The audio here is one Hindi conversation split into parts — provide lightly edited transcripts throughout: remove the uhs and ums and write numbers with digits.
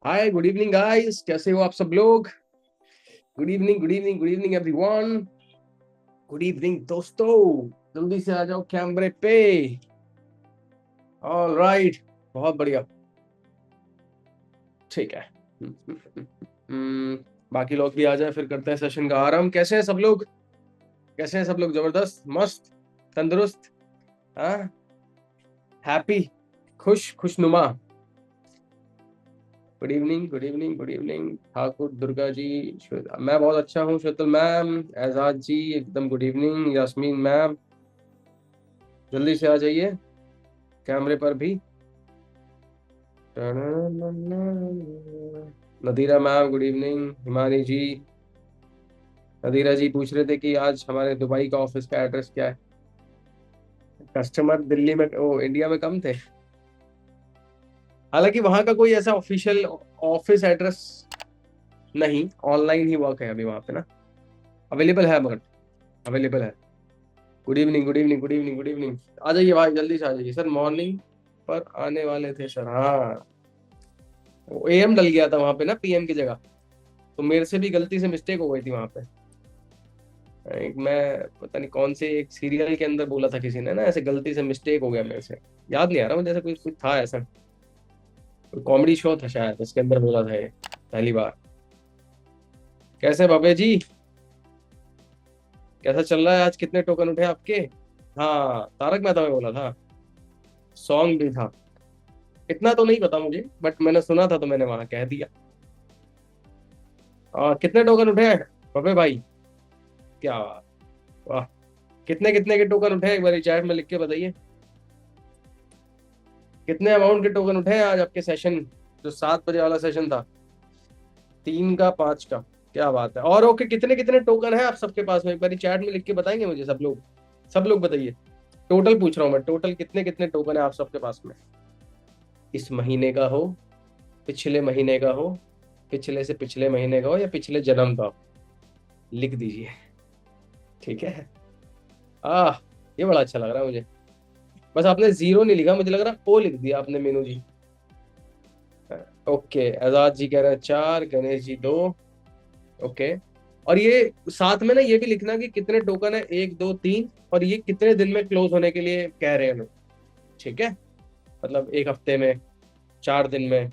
हाय, गुड इवनिंग गाइस, कैसे हो आप सब लोग? Good evening, good evening, good evening everyone. Good evening दोस्तों, जल्दी से आ जाओ कैमरे पे। ऑल राइट, बहुत बढ़िया, ठीक है। बाकी लोग भी आ जाए, फिर करते हैं सेशन का आरंभ। कैसे हैं सब लोग? कैसे हैं सब लोग? जबरदस्त, मस्त, तंदुरुस्त, हाँ, हैप्पी, खुश, खुशनुमा। Good evening, good evening, good evening Thakur, Durga ji, मैं बहुत अच्छा हूँ। श्वेतल मैम, एजाज जी, एकदम गुड इवनिंग। यास्मीन मैम, जल्दी से आ जाइए कैमरे पर भी। नदीरा मैम, गुड इवनिंग। हिमानी जी, नदीरा जी पूछ रहे थे कि आज हमारे दुबई का ऑफिस का एड्रेस क्या है। कस्टमर दिल्ली में, ओ इंडिया में कम थे। हालांकि वहां का कोई ऐसा ऑफिशियल ऑफिस एड्रेस नहीं, ऑनलाइन ही वर्क है अभी वहां पे ना। अवेलेबल है, मगर अवेलेबल है। Good evening, good evening, good evening, good evening. आ जाइए भाई, जल्दी से आ जाइए सर। मॉर्निंग पर आने वाले थे सर, हाँ। एएम डल गया था वहां पे ना, पीएम की जगह। तो मेरे से भी गलती से मिस्टेक हो गई थी वहां पे। एक मैं पता नहीं कौन से एक सीरियल के अंदर बोला था किसी ने ना, ऐसे गलती से मिस्टेक हो गया मेरे से। याद नहीं आ रहा मुझे, ऐसा कुछ कुछ था ऐसा। कोई कॉमेडी शो था शायद, उसके अंदर बोला था ये पहली बार। कैसे बाबे जी, कैसा चल रहा है? आज कितने टोकन उठे आपके? हाँ, तारक मेहता में बोला था। सॉन्ग भी था। इतना तो नहीं पता मुझे, बट मैंने सुना था तो मैंने वहां कह दिया। कितने टोकन उठे हैं बाबे भाई? क्या बात, वाह। कितने कितने के टोकन उठे हैं, एक बार चैट में लिख के बताइए। कितने अमाउंट के टोकन उठे हैं आज आपके सेशन, जो 7 बजे वाला सेशन था? 3 का, 5 का। क्या बात है। और ओके, कितने कितने टोकन है आप सबके पास में, एक बार चैट में लिख के बताएंगे मुझे सब लोग? सब लोग बताइए। टोटल पूछ रहा हूँ मैं, टोटल कितने कितने टोकन है आप सबके पास में? इस महीने का हो, पिछले महीने का हो, पिछले से पिछले महीने का हो, या पिछले जन्म का हो, लिख दीजिए। ठीक है। आह, ये बड़ा अच्छा लग रहा है मुझे। बस आपने जीरो नहीं लिखा, मुझे लग रहा ओ लिख दिया आपने, मीनू जी। ओके, आजाद जी कह रहे हैं 4, गणेश जी 2। ओके। और ये साथ में ना ये भी लिखना कि कितने टोकन है, 1, 2, 3, और ये कितने दिन में क्लोज होने के लिए कह रहे हैं लोग। ठीक है, मतलब 1 हफ्ते में, 4 दिन में।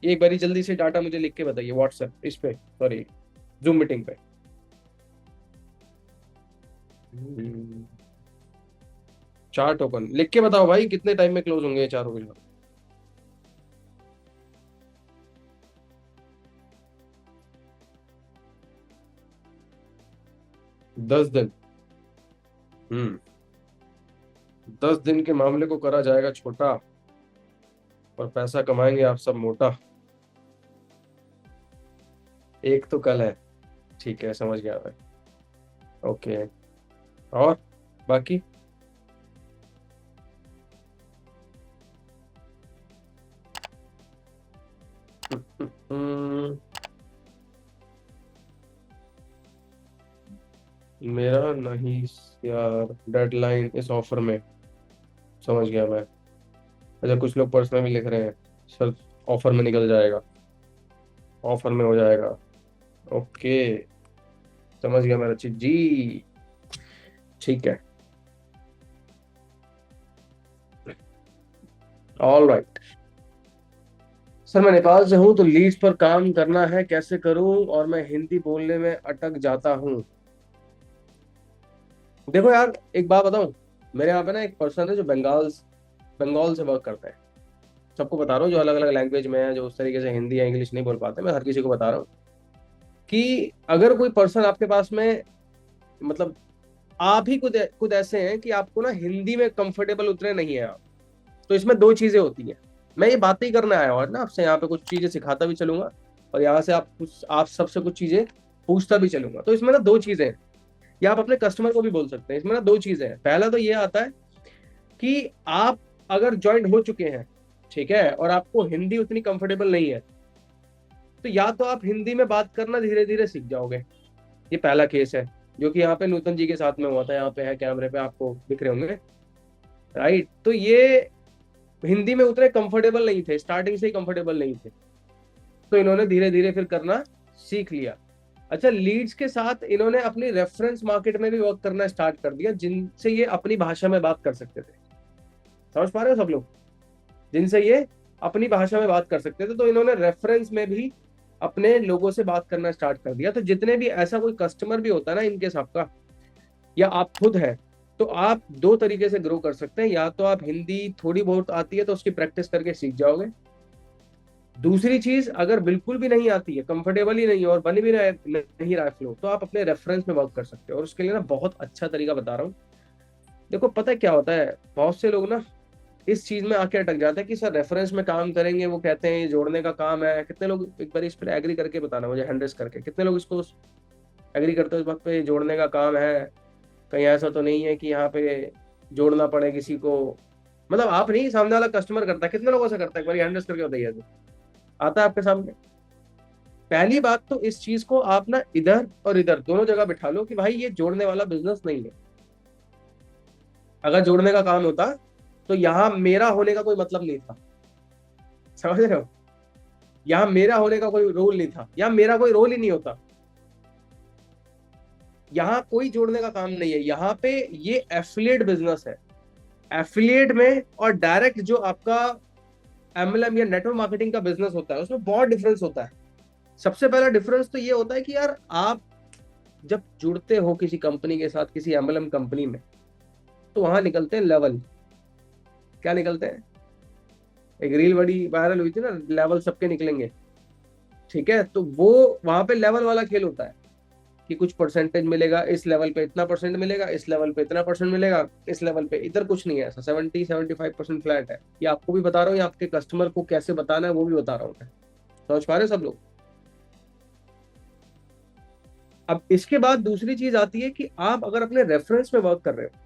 एक बारी जल्दी से डाटा मुझे लिख के बताइए व्हाट्सएप इस पे, सॉरी, जूम मीटिंग पे। 4 टोकन लिख के बताओ भाई, कितने टाइम में क्लोज होंगे ये चारों के? 10 दिन। हम्म 10 दिन के मामले को करा जाएगा छोटा, और पैसा कमाएंगे आप सब मोटा। एक तो कल है। ठीक है, समझ गया भाई। ओके। और बाकी? हम्म, मेरा नहीं यार, डेडलाइन इस ऑफर में। समझ गया मैं। अच्छा, कुछ लोग पर्सनल में लिख रहे हैं सर, ऑफर में निकल जाएगा, ऑफर में हो जाएगा। ओके, समझ गया मेरा चीज जी। ठीक है, ऑल राइट। सर मैं नेपाल से हूँ, तो लीड्स पर काम करना है, कैसे करूँ? और मैं हिंदी बोलने में अटक जाता हूँ। देखो यार, एक बात बताऊं, मेरे यहाँ पे ना एक पर्सन है जो बंगाल से वर्क करता है। सबको बता रहा हूँ, जो अलग अलग लैंग्वेज में है, जो उस तरीके से हिंदी या इंग्लिश नहीं बोल पाते, मैं हर किसी को बता रहा हूँ कि अगर कोई पर्सन आपके पास में, मतलब आप ही खुद खुद ऐसे हैं कि आपको ना हिंदी में कंफर्टेबल उतरे नहीं है आप, तो इसमें दो चीजें होती हैं। मैं ये बातें ही करने आया हूँ आज ना आपसे, यहाँ पे कुछ चीजें सिखाता भी चलूंगा, और यहाँ से आप सबसे कुछ चीजें पूछता भी चलूंगा। तो इसमें ना दो चीजें हैं, या आप अपने कस्टमर को भी बोल सकते हैं। इसमें ना दो चीजें हैं। पहला तो ये आता है कि आप अगर ज्वाइन हो चुके हैं, ठीक है, और आपको हिंदी उतनी कंफर्टेबल नहीं है, तो या तो आप हिंदी में बात करना धीरे धीरे सीख जाओगे। ये पहला केस है, जो कि यहाँ पे नूतन जी के साथ में हुआ था। यहाँ पे है, कैमरे पे आपको दिख रहे होंगे, राइट? तो ये हिंदी में उतने कंफर्टेबल नहीं थे, स्टार्टिंग से ही कंफर्टेबल नहीं थे। तो इन्होंने धीरे धीरे फिर करना सीख लिया। अच्छा, लीड्स के साथ इन्होंने अपनी रेफरेंस मार्केट में भी वर्क करना स्टार्ट कर दिया, जिनसे ये अपनी भाषा में बात कर सकते थे। समझ पा रहे हो सब लोग? जिनसे ये अपनी भाषा में बात कर सकते थे, तो इन्होंने रेफरेंस में भी अपने लोगों से बात करना स्टार्ट कर दिया। तो जितने भी ऐसा कोई कस्टमर भी होता है ना इनकेस आपका, या आप खुद है, तो आप दो तरीके से ग्रो कर सकते हैं। या तो आप हिंदी थोड़ी बहुत आती है तो उसकी प्रैक्टिस करके सीख जाओगे। दूसरी चीज, अगर बिल्कुल भी नहीं आती है, कंफर्टेबल ही नहीं है और बन भी नहीं रहा है फ्लो, तो आप अपने रेफरेंस में वर्क कर सकते हो। और उसके लिए ना बहुत अच्छा तरीका बता रहा हूँ। देखो पता है क्या होता है, बहुत से लोग ना इस चीज में आके अटक जाते हैं कि सर रेफरेंस में काम करेंगे, वो कहते हैं ये जोड़ने का काम है। कितने लोग, एक बार इस पर एग्री करके बताना मुझे, हैंड रेस करके, कितने लोग इसको एग्री करते हो इस बात पे, जोड़ने का काम है? कहीं ऐसा तो नहीं है कि यहाँ पे जोड़ना पड़े किसी को? मतलब आप नहीं, सामने वाला कस्टमर करता है। कितने लोगों से करता है, एक बार हैंड रेस करके बताइए तो। आता है आपके सामने? पहली बात तो इस चीज को आप ना इधर और इधर दोनों जगह बिठा लो कि भाई ये जोड़ने वाला बिजनेस नहीं है। अगर जोड़ने का काम होता तो यहाँ मेरा होने का कोई मतलब नहीं था। समझ रहे हो? यहाँ मेरा होने का कोई रोल नहीं था, यहाँ मेरा कोई रोल ही नहीं होता। यहाँ कोई जोड़ने का काम नहीं है, यहाँ पे ये एफिलिएट बिजनेस है। एफिलिएट में और डायरेक्ट जो आपका एमएलएम या नेटवर्क मार्केटिंग का बिजनेस होता है, उसमें बहुत डिफरेंस होता है। सबसे पहला डिफरेंस तो ये होता है कि यार आप जब जुड़ते हो किसी कंपनी के साथ, किसी एमएलएम कंपनी में, तो वहां निकलते हैं लेवल। क्या निकलते हैं? एक रील बड़ी वायरल हुई थी ना, लेवल सबके निकलेंगे। ठीक है, तो वो वहां पे लेवल वाला खेल होता है कि कुछ परसेंटेज मिलेगा, इस लेवल पे इतना परसेंट मिलेगा, इस लेवल पे इतना परसेंट मिलेगा, इस लेवल पे। इधर कुछ नहीं है ऐसा, 70-75% फ्लैट है। ये आपको भी बता रहा हूँ, ये आपके कस्टमर को कैसे बताना है वो भी बता रहा हूँ मैं। समझ पा रहे हो सब लोग? अब इसके बाद दूसरी चीज आती है कि आप अगर अपने रेफरेंस में वर्क कर रहे हो,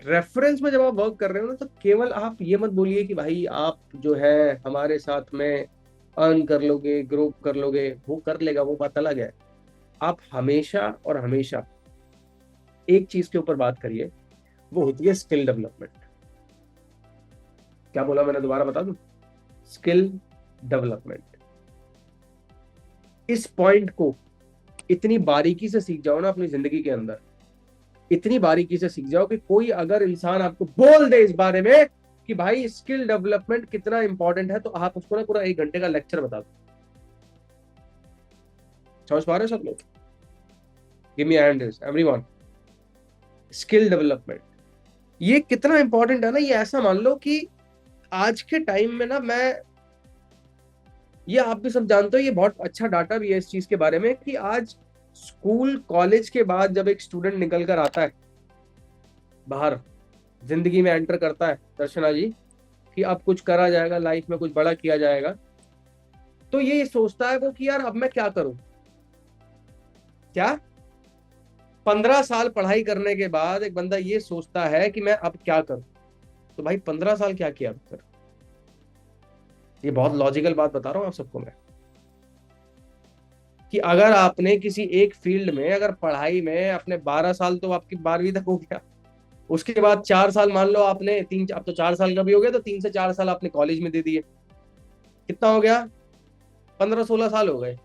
रेफरेंस में जब आप वर्क कर रहे हो ना, तो केवल आप ये मत बोलिए कि भाई आप जो है हमारे साथ में अर्न कर लोगे, ग्रो कर लोगे। वो कर लेगा, वो बात अलग है। आप हमेशा और हमेशा एक चीज के ऊपर बात करिए, वो होती है स्किल डेवलपमेंट। क्या बोला मैंने, दोबारा बता दूं? Skill development. इस पॉइंट को इतनी बारीकी से सीख जाओ ना अपनी जिंदगी के अंदर, इतनी बारीकी से सीख जाओ कि कोई अगर इंसान आपको बोल दे इस बारे में कि भाई स्किल डेवलपमेंट कितना इंपॉर्टेंट है, तो आप उसको ना पूरा 1 घंटे का लेक्चर बता दो। समझ पा रहे हो सब लोग? Give me hand everyone. Skill development ये कितना इंपॉर्टेंट है ना, ये ऐसा मान लो कि आज के टाइम में ना, मैं, ये आप भी सब जानते हो, ये बहुत अच्छा डाटा भी है इस चीज के बारे में कि आज स्कूल कॉलेज के बाद जब एक स्टूडेंट निकल कर आता है बाहर, जिंदगी में एंटर करता है दर्शना जी, कि अब कुछ करा जाएगा लाइफ में, कुछ बड़ा किया जाएगा, तो ये सोचता है वो कि यार अब मैं क्या करूं। क्या? 15 साल पढ़ाई करने के बाद एक बंदा ये सोचता है कि मैं अब क्या करूं। तो भाई 15 साल क्या किया अब तक? ये बहुत लॉजिकल बात बता रहा हूं आप सबको मैं, कि अगर आपने किसी एक फील्ड में, अगर पढ़ाई में अपने 12 साल, तो आपकी 12वीं तक हो गया। उसके बाद 4 साल मान लो आपने, तीन, अब तो 4 साल का भी हो गया, तो 3 से 4 साल आपने कॉलेज में दे दिए। कितना हो गया? 15-16 साल हो गए।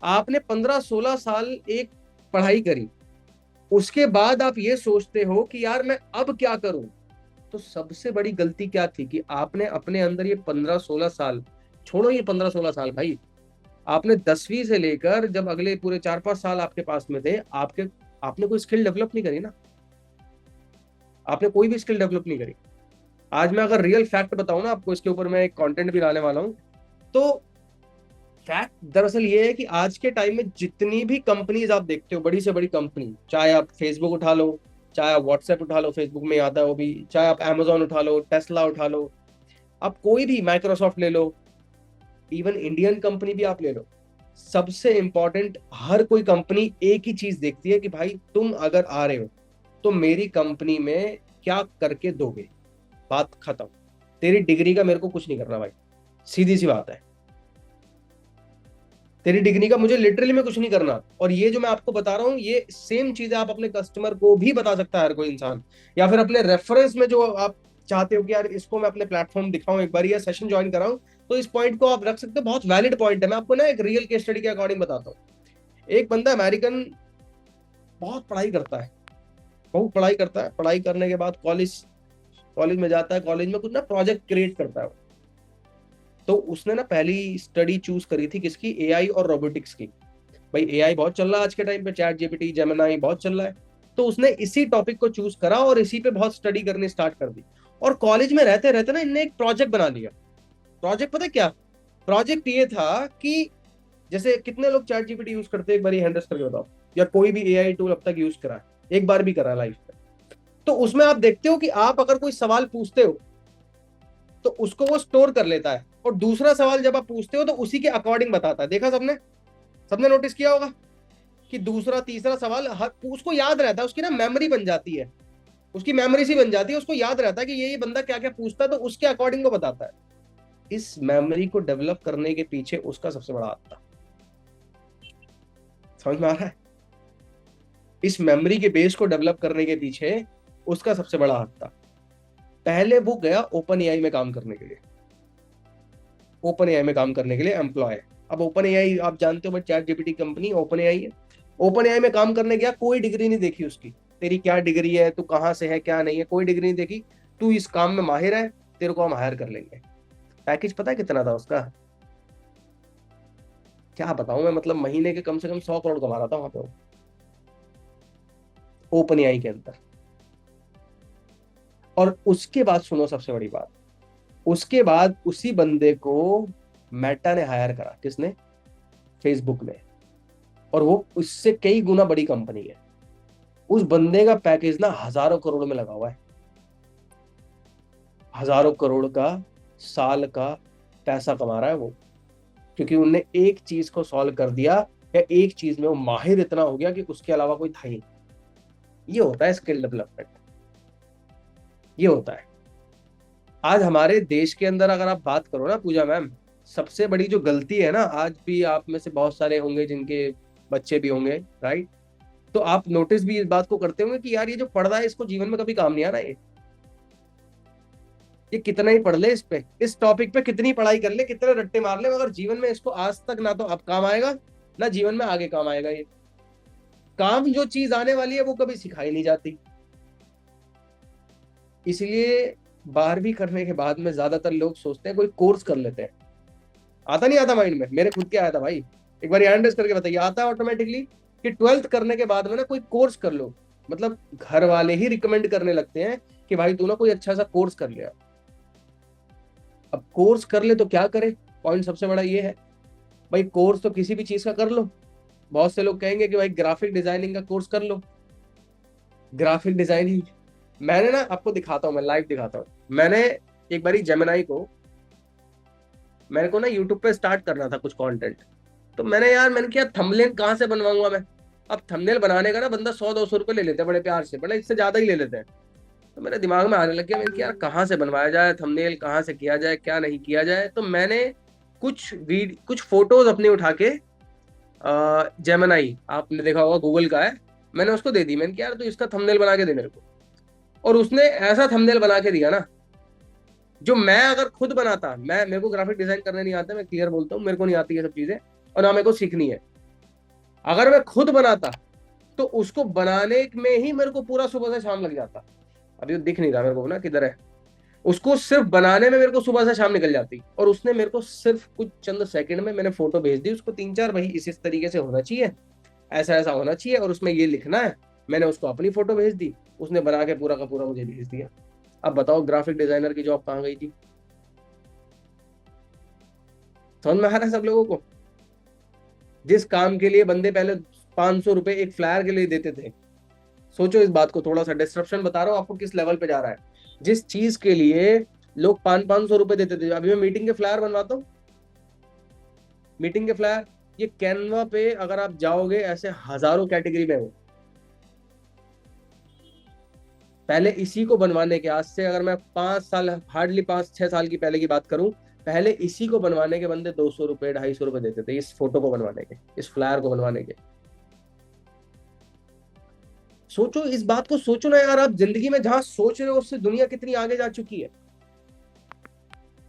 आपने 15-16 साल एक पढ़ाई करी, उसके बाद आप ये सोचते हो कि यार मैं अब क्या करूं। तो सबसे बड़ी गलती क्या थी कि आपने अपने अंदर ये 15-16 साल, छोड़ो ये 15-16 साल भाई, आपने 10वीं से लेकर जब अगले पूरे 4-5 साल आपके पास में थे, आपने कोई स्किल डेवलप नहीं करी ना। आपने कोई भी स्किल डेवलप नहीं करी। आज मैं अगर रियल फैक्ट बताऊं ना आपको, इसके ऊपर मैं एक कंटेंट भी लाने वाला हूं, तो फैक्ट दरअसल ये है कि आज के टाइम में जितनी भी कंपनीज आप देखते हो, बड़ी से बड़ी कंपनी, चाहे आप फेसबुक उठा लो, चाहे आप व्हाट्सएप उठा लो, फेसबुक में आता है वो भी, चाहे आप अमेजोन उठा लो, टेस्ला उठा लो, आप कोई भी, माइक्रोसॉफ्ट ले लो, इवन इंडियन कंपनी भी आप ले लो, सबसे इंपॉर्टेंट हर कोई कंपनी एक ही चीज देखती है कि भाई तुम अगर आ रहे हो तो मेरी कंपनी में क्या करके दोगे। बात खत्म। तेरी डिग्री का मेरे को कुछ नहीं करना भाई, सीधी सी बात है। तेरी डिग्री का मुझे लिटरली में कुछ नहीं करना। और ये जो मैं आपको बता रहा हूँ, ये सेम चीज आप अपने कस्टमर को भी बता सकता है हर कोई इंसान, या फिर अपने रेफरेंस में जो आप चाहते हो कि यार इसको मैं अपने प्लेटफॉर्म दिखाऊं, एक बार ये सेशन ज्वाइन कराऊं, तो इस पॉइंट को आप रख सकते हो, बहुत वैलिड पॉइंट है। मैं आपको ना एक रियल केस स्टडी के अकॉर्डिंग बताता हूँ। एक बंदा अमेरिकन बहुत पढ़ाई करता है, बहुत पढ़ाई करता है, पढ़ाई करने के बाद कॉलेज कॉलेज में जाता है, कॉलेज में कुछ ना प्रोजेक्ट क्रिएट करता है। तो उसने ना पहली स्टडी चूज करी थी किसकी, एआई और रोबोटिक्स की। भाई एआई बहुत चल रहा है आज के टाइम पे, चैट जीपीटी जेमिनाई बहुत चल रहा है। तो उसने इसी टॉपिक को चूज करा और इसी पे बहुत स्टडी करनी स्टार्ट कर दी। और कॉलेज में रहते रहते ना इनने एक प्रोजेक्ट बना लिया। प्रोजेक्ट पता है क्या? प्रोजेक्ट ये था कि जैसे कितने लोग चैट जीपीटी यूज करते हैं, एक बार हैंड रेस करके बताओ, या कोई भी एआई टूल अब तक यूज करा है, एक बार भी करा लाइफ में। तो उसमें आप देखते हो कि आप अगर कोई सवाल पूछते हो तो उसको वो स्टोर कर लेता है, और दूसरा सवाल जब आप पूछते हो तो उसी के अकॉर्डिंग बताता है। देखा सबने? सबने नोटिस किया होगा कि दूसरा तीसरा सवाल उसको याद रहता है, उसकी ना मेमोरी बन जाती है, उसकी मेमोरी सी बन जाती है, उसको याद रहता है कि ये बंदा क्या क्या पूछता है, तो उसके अकॉर्डिंग वो बताता है। इस मेमोरी को डेवलप करने के पीछे उसका सबसे बड़ा हाथ था। समझ में आ रहा है? इस मेमोरी के बेस को डेवलप करने के पीछे उसका सबसे बड़ा हाथ था। पहले वो गया ओपन एआई में काम करने के लिए, ओपन एआई में काम करने के लिए एम्प्लॉय। अब ओपन एआई आप जानते हो, chat GPT company open AI है। ओपन एआई में काम करने गया, कोई डिग्री नहीं देखी उसकी, तेरी क्या डिग्री है, तू कहाँ से है क्या नहीं है, कोई डिग्री नहीं देखी, तू इस काम में माहिर है, तेरे को हम हायर कर लेंगे। पैकेज पता है कितना था उसका? क्या बताऊं मैं, मतलब महीने के कम से कम 100 करोड़ कमा रहा था वहां पे ओपन एआई के अंदर। और उसके बाद सुनो सबसे बड़ी बात, उसके बाद उसी बंदे को मेटा ने हायर करा। किसने? फेसबुक ने। और वो उससे कई गुना बड़ी कंपनी है। उस बंदे का पैकेज ना हजारों करोड़ में लगा हुआ है, हजारों करोड़ का साल का पैसा कमा रहा है वो, क्योंकि उनने एक चीज को सॉल्व कर दिया, या एक चीज में वो माहिर इतना हो गया कि उसके अलावा कोई था ही नहीं। ये होता है स्किल डेवलपमेंट, ये होता है। आज हमारे देश के अंदर अगर आप बात करो ना पूजा मैम, सबसे बड़ी जो गलती है ना, आज भी आप में से बहुत सारे होंगे जिनके बच्चे भी होंगे, राइट? तो आप नोटिस भी इस बात को करते होंगे कि यार ये जो पढ़ रहा है इसको जीवन में कभी काम नहीं आना। ये कितना ही पढ़ ले, इस पे इस टॉपिक पे कितनी पढ़ाई कर ले, कितने रट्टे मार ले, मगर जीवन में इसको आज तक ना तो अब काम आएगा, ना जीवन में आगे काम आएगा। ये काम जो चीज आने वाली है वो कभी सिखाई नहीं जाती। इसलिए 12वीं करने के बाद में ज्यादातर लोग सोचते हैं कोई कोर्स कर लेते हैं। आता नहीं आता माइंड में? मेरे खुद के आया था भाई। एक बार हैंड रेस करके बताइए, आता है ऑटोमेटिकली कि 12th करने के बाद में ना कोई कोर्स कर लो। मतलब घर वाले ही रिकमेंड करने लगते हैं कि भाई तू ना कोई अच्छा सा कोर्स कर लिया। अब कोर्स कर ले तो क्या करे? पॉइंट सबसे बड़ा ये है, भाई कोर्स तो किसी भी चीज का कर लो। बहुत से लोग कहेंगे कि भाई ग्राफिक डिजाइनिंग का कोर्स कर लो। ग्राफिक डिजाइनिंग, मैंने ना आपको दिखाता हूँ, मैं लाइव दिखाता हूँ। मैंने एक बारी जेमिनाई को, मेरे को ना यूट्यूब पे स्टार्ट करना था कुछ कंटेंट। तो मैंने किया थंबनेल कहाँ से बनवाऊंगा मैं? अब थंबनेल बनाने का ना बंदा 100-200 रुपये ले लेते हैं, बड़े प्यार से, बड़े इससे ज्यादा ही ले लेते हैं। तो मेरे दिमाग में आने लग गया, मैंने कि यार कहाँ से बनवाया जाए थंबनेल, कहाँ से किया जाए, क्या नहीं किया जाए। तो मैंने कुछ फोटोज अपने उठा के, जेमिनाई आपने देखा होगा गूगल का है, मैंने उसको दे दी। मैंने कहा यार तू इसका थंबनेल बना के दे मेरे को। और उसने ऐसा थंबनेल बना के दिया ना, जो मैं अगर खुद बनाता, मेरे को ग्राफिक डिजाइन करने नहीं आता, मैं क्लियर बोलता हूँ, मेरे को नहीं आती ये सब चीजें, और ना मेरे को सीखनी है। अगर मैं खुद बनाता तो उसको बनाने में ही मेरे को पूरा सुबह से शाम लग जाता। अभी वो दिख नहीं रहा मेरे को ना किधर है। उसको सिर्फ बनाने में मेरे को सुबह से शाम निकल जाती, और उसने मेरे को सिर्फ कुछ चंद सेकंड में, मैंने फोटो भेज दी उसको 3-4, भाई इस तरीके से होना चाहिए, ऐसा ऐसा होना चाहिए, और उसमें ये लिखना है। मैंने उसको अपनी फोटो भेज दी, उसने बना के पूरा का पूरा मुझे भेज दिया। अब बताओ ग्राफिक डिजाइनर की जॉब कहाँ गई थी? समझ में आ रहा है सब लोगों को? जिस काम के लिए बंदे पहले 500 रुपए एक फ्लायर के लिए देते थे, सोचो इस बात को, थोड़ा सा डिस्क्रिप्शन बता रहा हूँ आपको किस लेवल पे जा रहा है। जिस चीज के लिए लोग 500-500 रुपए देते थे, अभी मैं मीटिंग के फ्लायर बनवाता हूँ, मीटिंग के फ्लायर, ये कैनवा पे अगर आप जाओगे ऐसे हजारों कैटेगरी में हो। पहले इसी को बनवाने के, आज से अगर मैं 5 साल, हार्डली 5-6 साल की पहले की बात करूं, पहले इसी को बनवाने के बंदे 200 रुपए 250 रुपए देते थे, इस फोटो को बनवाने के, इस फ्लायर को बनवाने के। सोचो इस बात को, सोचो ना यार, आप जिंदगी में जहां सोच रहे हो उससे दुनिया कितनी आगे जा चुकी है।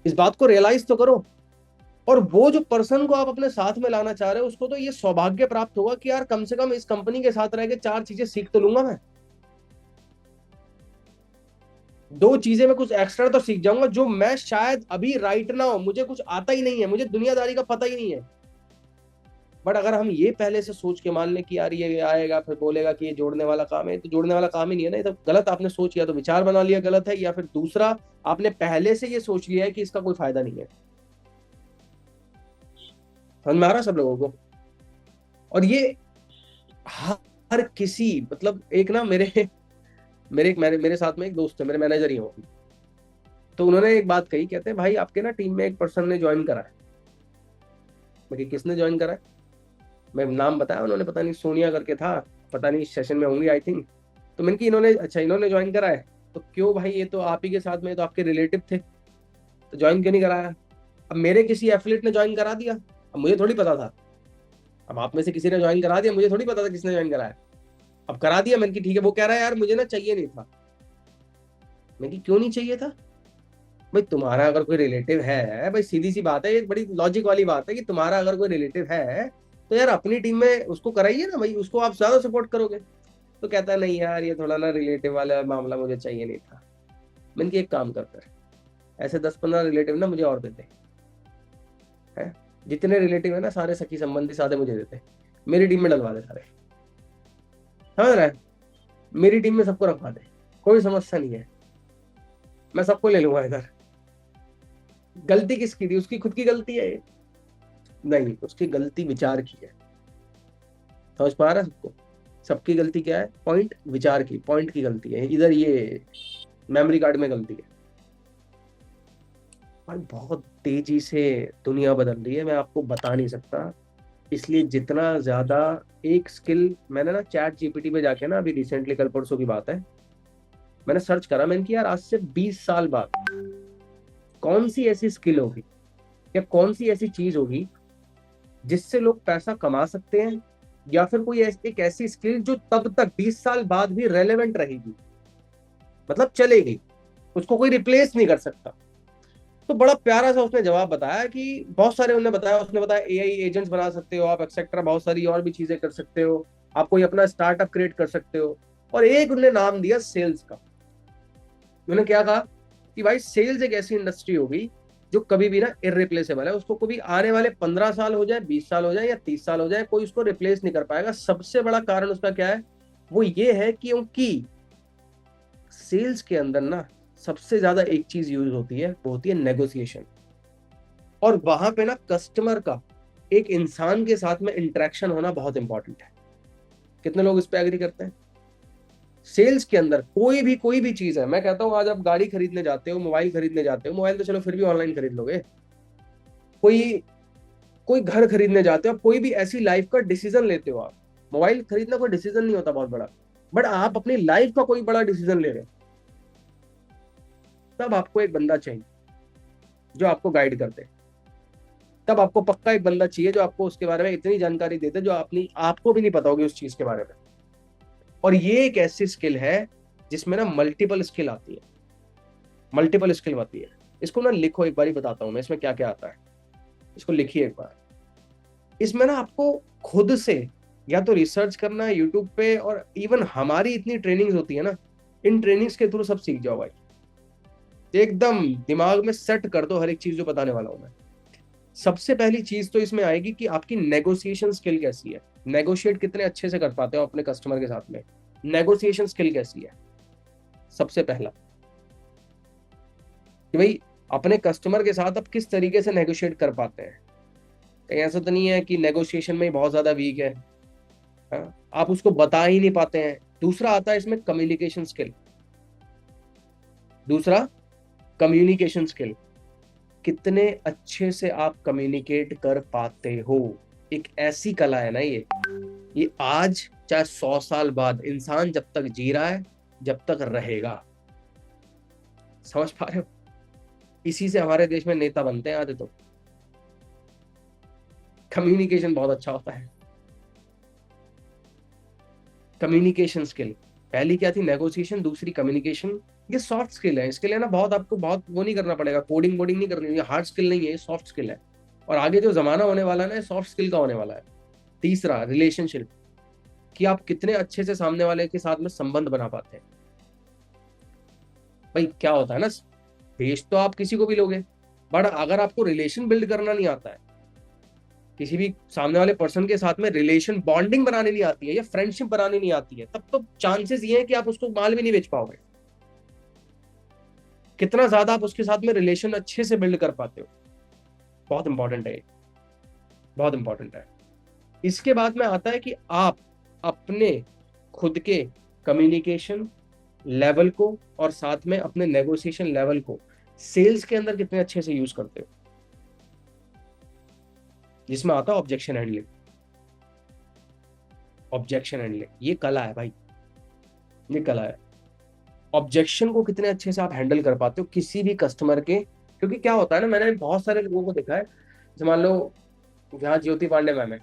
इस बात को रियलाइज तो करो। और वो जो पर्सन को आप अपने साथ में लाना चाह रहे हो उसको तो ये सौभाग्य प्राप्त होगा कि यार कम से कम इस कंपनी के साथ रह के 4 चीजें सीख तो लूंगा मैं, 2 चीजें मैं कुछ एक्स्ट्रा तो सीख जाऊंगा जो मैं शायद अभी राइट ना हो, मुझे कुछ आता ही नहीं है, मुझे दुनियादारी का पता ही नहीं है। बट अगर हम ये पहले से सोच के मान लें कि यार ये आएगा फिर बोलेगा कि ये जोड़ने वाला काम है, तो जोड़ने वाला काम ही नहीं है ना, ये तो गलत आपने सोच लिया, तो विचार बना लिया गलत है, या फिर दूसरा आपने पहले से ये सोच लिया है कि इसका कोई फायदा नहीं है। समझ में आ रहा है सब लोगों को? और ये हर किसी, मतलब एक ना मेरे साथ में एक दोस्त है, मेरे मैनेजर ही हो, तो उन्होंने एक बात कही, कहते हैं भाई आपके ना टीम में एक पर्सन ने ज्वाइन करा है। मैं कि किसने ज्वाइन करा है? मैं नाम बताया, उन्होंने पता नहीं सोनिया करके था, पता नहीं सेशन में होंगी आई थिंक। तो मैंने कि इन्होंने, अच्छा इन्होंने ज्वाइन करा है, तो क्यों भाई, ये तो आप ही के साथ में तो आपके रिलेटिव थे, तो ज्वाइन क्यों नहीं कराया? अब मेरे किसी एफिलिएट ने ज्वाइन करा दिया, अब मुझे थोड़ी पता था, अब आप में से किसी ने ज्वाइन करा दिया, मुझे थोड़ी पता था किसने ज्वाइन कराया, अब करा दिया। मैंने कि ठीक है, वो कह रहा है यार मुझे ना चाहिए नहीं था। मैं कि क्यों नहीं चाहिए था? भाई तुम्हारा अगर कोई रिलेटिव है, भाई सीधी सी बात है, ये बड़ी लॉजिक वाली बात है कि तुम्हारा अगर कोई रिलेटिव है तो यार अपनी टीम में उसको कराइए ना भाई, उसको आप ज्यादा सपोर्ट करोगे। तो कहता है नहीं यार ये थोड़ा ना रिलेटिव वाला मामला मुझे चाहिए नहीं था। मैंने कि एक काम करते हैं, ऐसे 10-15 रिलेटिव ना मुझे और देते हैं, जितने रिलेटिव है ना सारे सखी संबंधी सारे मुझे देते हैं, मेरी टीम में डलवा दे सारे। समझ रहा है? मेरी टीम में सबको रखवा दे, कोई समस्या नहीं है, मैं सबको ले लूंगा इधर। गलती किसकी थी? उसकी खुद की गलती है ये? नहीं, उसकी गलती विचार की है। समझ पा रहा है सबको? सबकी गलती क्या है? पॉइंट विचार की, पॉइंट की गलती है इधर, ये मेमोरी कार्ड में गलती है। भाई बहुत तेजी से दुनिया बदल रही है, मैं आपको बता नहीं सकता। इसलिए जितना ज्यादा एक स्किल, मैंने ना चैट जीपीटी पे जाके ना अभी रिसेंटली, कल परसों की बात है, मैंने सर्च करा, मैंने कि यार आज से 20 साल बाद कौन सी ऐसी स्किल होगी या कौन सी ऐसी चीज होगी जिससे लोग पैसा कमा सकते हैं, या फिर कोई एक ऐसी स्किल जो तब तक 20 साल बाद भी रेलेवेंट रहेगी, मतलब चलेगी, उसको कोई रिप्लेस नहीं कर सकता। तो बड़ा प्यारा सा उसने जवाब बताया कि बहुत सारे, उन्होंने बताया, उसने बताया एआई एजेंट्स बना सकते हो आप, एक्सेट्रा बहुत सारी और भी चीजें कर सकते हो, आप कोई अपना स्टार्टअप क्रिएट कर सकते हो। और एक उन्होंने नाम दिया सेल्स का। उन्होंने क्या कहा कि भाई सेल्स एक ऐसी इंडस्ट्री होगी जो कभी भी ना इररिप्लेसेबल है, उसको कभी आने वाले 15 साल हो जाए, 20 साल हो जाए या 30 साल हो जाए, कोई उसको रिप्लेस नहीं कर पाएगा। सबसे बड़ा कारण उसका क्या है? वो ये है कि क्योंकि सेल्स के अंदर ना सबसे ज्यादा एक चीज यूज होती है, वो होती है नेगोशिएशन। और वहां पे ना कस्टमर का एक इंसान के साथ में इंटरेक्शन होना बहुत इंपॉर्टेंट है। कितने लोग इस पे एग्री करते हैं? सेल्स के अंदर कोई भी चीज है, मैं कहता हूं आज आप गाड़ी खरीदने जाते हो, मोबाइल खरीदने जाते हो, मोबाइल तो चलो फिर भी ऑनलाइन खरीद लोगे, कोई कोई घर खरीदने जाते हो आप, कोई भी ऐसी लाइफ का डिसीजन लेते हो आप, मोबाइल खरीदना कोई डिसीजन नहीं होता बहुत बड़ा, बट आप अपनी लाइफ का कोई बड़ा डिसीजन ले रहे हो, तब आपको एक बंदा चाहिए जो आपको गाइड कर दे। तब आपको पक्का एक बंदा चाहिए जो आपको उसके बारे में इतनी जानकारी देते जो अपनी आपको भी नहीं पता होगी उस चीज के बारे में। और ये एक ऐसी स्किल है जिसमें ना मल्टीपल स्किल आती है, मल्टीपल स्किल आती है। इसको ना लिखो, एक बार ही बताता हूं मैं इसमें क्या क्या आता है, इसको लिखिए एक बार। इसमें ना आपको खुद से या तो रिसर्च करना है यूट्यूब पे, और इवन हमारी इतनी ट्रेनिंग्स होती है ना, इन ट्रेनिंग्स के थ्रू सब सीख जाओ भाई, एकदम दिमाग में सेट कर दो हर एक चीज जो बताने वाला हूं मैं। सबसे पहली चीज तो इसमें आएगी कि आपकी नेगोशिएशन स्किल कैसी है, नेगोशिएट कितने अच्छे से कर पाते हो अपने कस्टमर के साथ में, नेगोशिएशन स्किल कैसी है। सबसे पहला कि भाई अपने कस्टमर के साथ आप किस तरीके से नेगोशिएट कर पाते हैं। कहीं ऐसा तो नहीं है कि नेगोशिएशन में ही बहुत ज्यादा वीक है, हाँ? आप उसको बता ही नहीं पाते हैं। दूसरा आता है इसमें कम्युनिकेशन स्किल, दूसरा कम्युनिकेशन स्किल, कितने अच्छे से आप कम्युनिकेट कर पाते हो। एक ऐसी कला है ना ये आज चाहे 100 साल बाद इंसान जब तक जी रहा है, जब तक रहेगा। समझ पा रहे हो? इसी से हमारे देश में नेता बनते हैं आधे तो, कम्युनिकेशन बहुत अच्छा होता है। कम्युनिकेशन स्किल पहली क्या थी? नेगोशिएशन, दूसरी कम्युनिकेशन। ये सॉफ्ट स्किल है, इसके लिए ना बहुत आपको बहुत वो नहीं करना पड़ेगा, कोडिंग वोडिंग नहीं करनी, ये हार्ड स्किल नहीं है, ये सॉफ्ट स्किल है। और आगे जो जमाना होने वाला है ना, सॉफ्ट स्किल का होने वाला है। तीसरा, रिलेशनशिप, कि आप कितने अच्छे से सामने वाले के साथ में संबंध बना पाते हैं। भाई क्या होता है ना, भेज तो आप किसी को भी लोगे, बट अगर आपको रिलेशन बिल्ड करना नहीं आता है, किसी भी सामने वाले पर्सन के साथ में रिलेशन बॉन्डिंग बनानी नहीं आती है या फ्रेंडशिप बनानी नहीं आती है, तब तो चांसेस ये है कि आप उसको माल भी नहीं बेच पाओगे। कितना ज्यादा आप उसके साथ में रिलेशन अच्छे से बिल्ड कर पाते हो, बहुत इंपॉर्टेंट है, बहुत इंपॉर्टेंट है। इसके बाद में आता है कि आप अपने खुद के कम्युनिकेशन लेवल को और साथ में अपने नेगोशिएशन लेवल को सेल्स के अंदर कितने अच्छे से यूज करते हो, जिसमें आता है ऑब्जेक्शन हैंडलिंग। ऑब्जेक्शन हैंडलिंग ये कला है भाई, ये कला है। ऑब्जेक्शन को कितने अच्छे से आप हैंडल कर पाते हो किसी भी कस्टमर के, क्योंकि क्या होता है ना, मैंने बहुत सारे लोगों को देखा है, जैसे मान लो यहाँ ज्योति पांडे मैम है,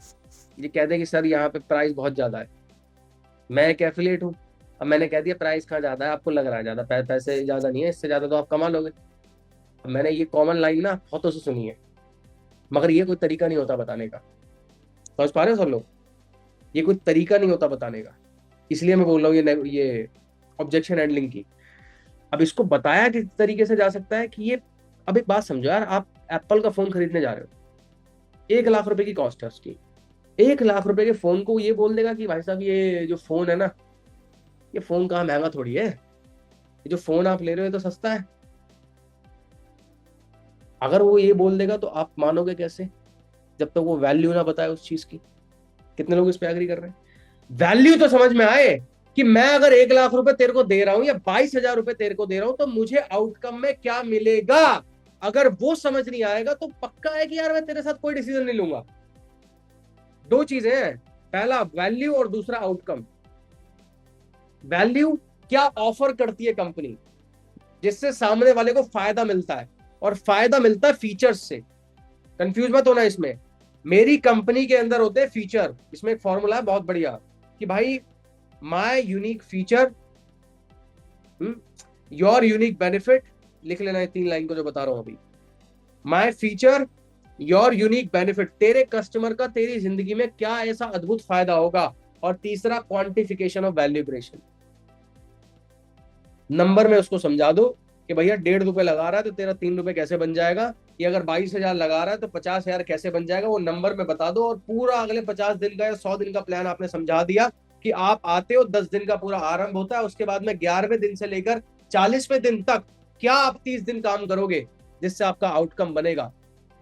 ये कहते हैं कि सर यहाँ पे प्राइस बहुत ज्यादा है। मैं एक एफिलिएट हूँ, अब मैंने कह दिया प्राइस कहाँ ज्यादा है, आपको लग रहा है ज्यादा, पैसे ज्यादा नहीं है, इससे ज्यादा तो आप कमा लोगे। अब मैंने ये कॉमन लाइन ना बहुतों से सुनी है, मगर ये कोई तरीका नहीं होता बताने का। समझ पा रहे हो सब लोग, ये कोई तरीका नहीं होता बताने का। इसलिए मैं बोल रहा हूँ ये ऑब्जेक्शन हैंडलिंग की। अब इसको बताया किस तरीके से जा सकता है कि ये, अब एक बात समझो यार, आप एप्पल का फोन खरीदने जा रहे हो, 1 लाख रुपए की कॉस्ट है उसकी। 1 लाख रुपए के फोन को ये बोल देगा कि भाई साहब ये जो फोन है ना, ये फोन कहाँ महंगा थोड़ी है, ये जो फोन आप ले रहे हो ये तो सस्ता है। अगर वो ये बोल देगा तो आप मानोगे कैसे, जब तक वो वैल्यू ना बताए उस चीज की। कितने लोग इस पे एग्री कर रहे हैं? वैल्यू तो समझ में आए कि मैं अगर 1 लाख रुपए तेरे को दे रहा हूं या 22,000 रुपए तेरे को दे रहा हूं तो मुझे आउटकम में क्या मिलेगा। अगर वो समझ नहीं आएगा तो पक्का है कि यार मैं तेरे साथ कोई डिसीजन नहीं लूंगा। दो चीजें हैं, पहला वैल्यू और दूसरा आउटकम। वैल्यू, क्या ऑफर करती है कंपनी जिससे सामने वाले को फायदा मिलता है, और फायदा मिलता है फीचर्स से। कंफ्यूज मत होना इसमें, मेरी कंपनी के अंदर होते हैं फीचर। इसमें एक फॉर्मूला है बहुत बढ़िया कि भाई my unique feature, your unique benefit, लिख लेना है 3 लाइन को जो बता रहा हूं अभी। My feature, your unique benefit, तेरे कस्टमर का तेरी जिंदगी में क्या ऐसा अद्भुत फायदा होगा। और तीसरा, quantification of value creation, number में उसको समझा दो कि भैया 1.5 रुपए लगा रहा है तो तेरा 3 रुपए कैसे बन जाएगा, ये अगर 22,000 लगा रहा है तो 50,000 कैसे बन जाएगा, वो नंबर में बता दो। और पूरा अगले 50 दिन का या 100 दिन का प्लान आपने समझा दिया कि आप आते हो, 10 दिन का पूरा आरंभ होता है, उसके बाद में 11वें दिन से लेकर 40वें दिन तक क्या आप 30 दिन काम करोगे जिससे आपका आउटकम बनेगा,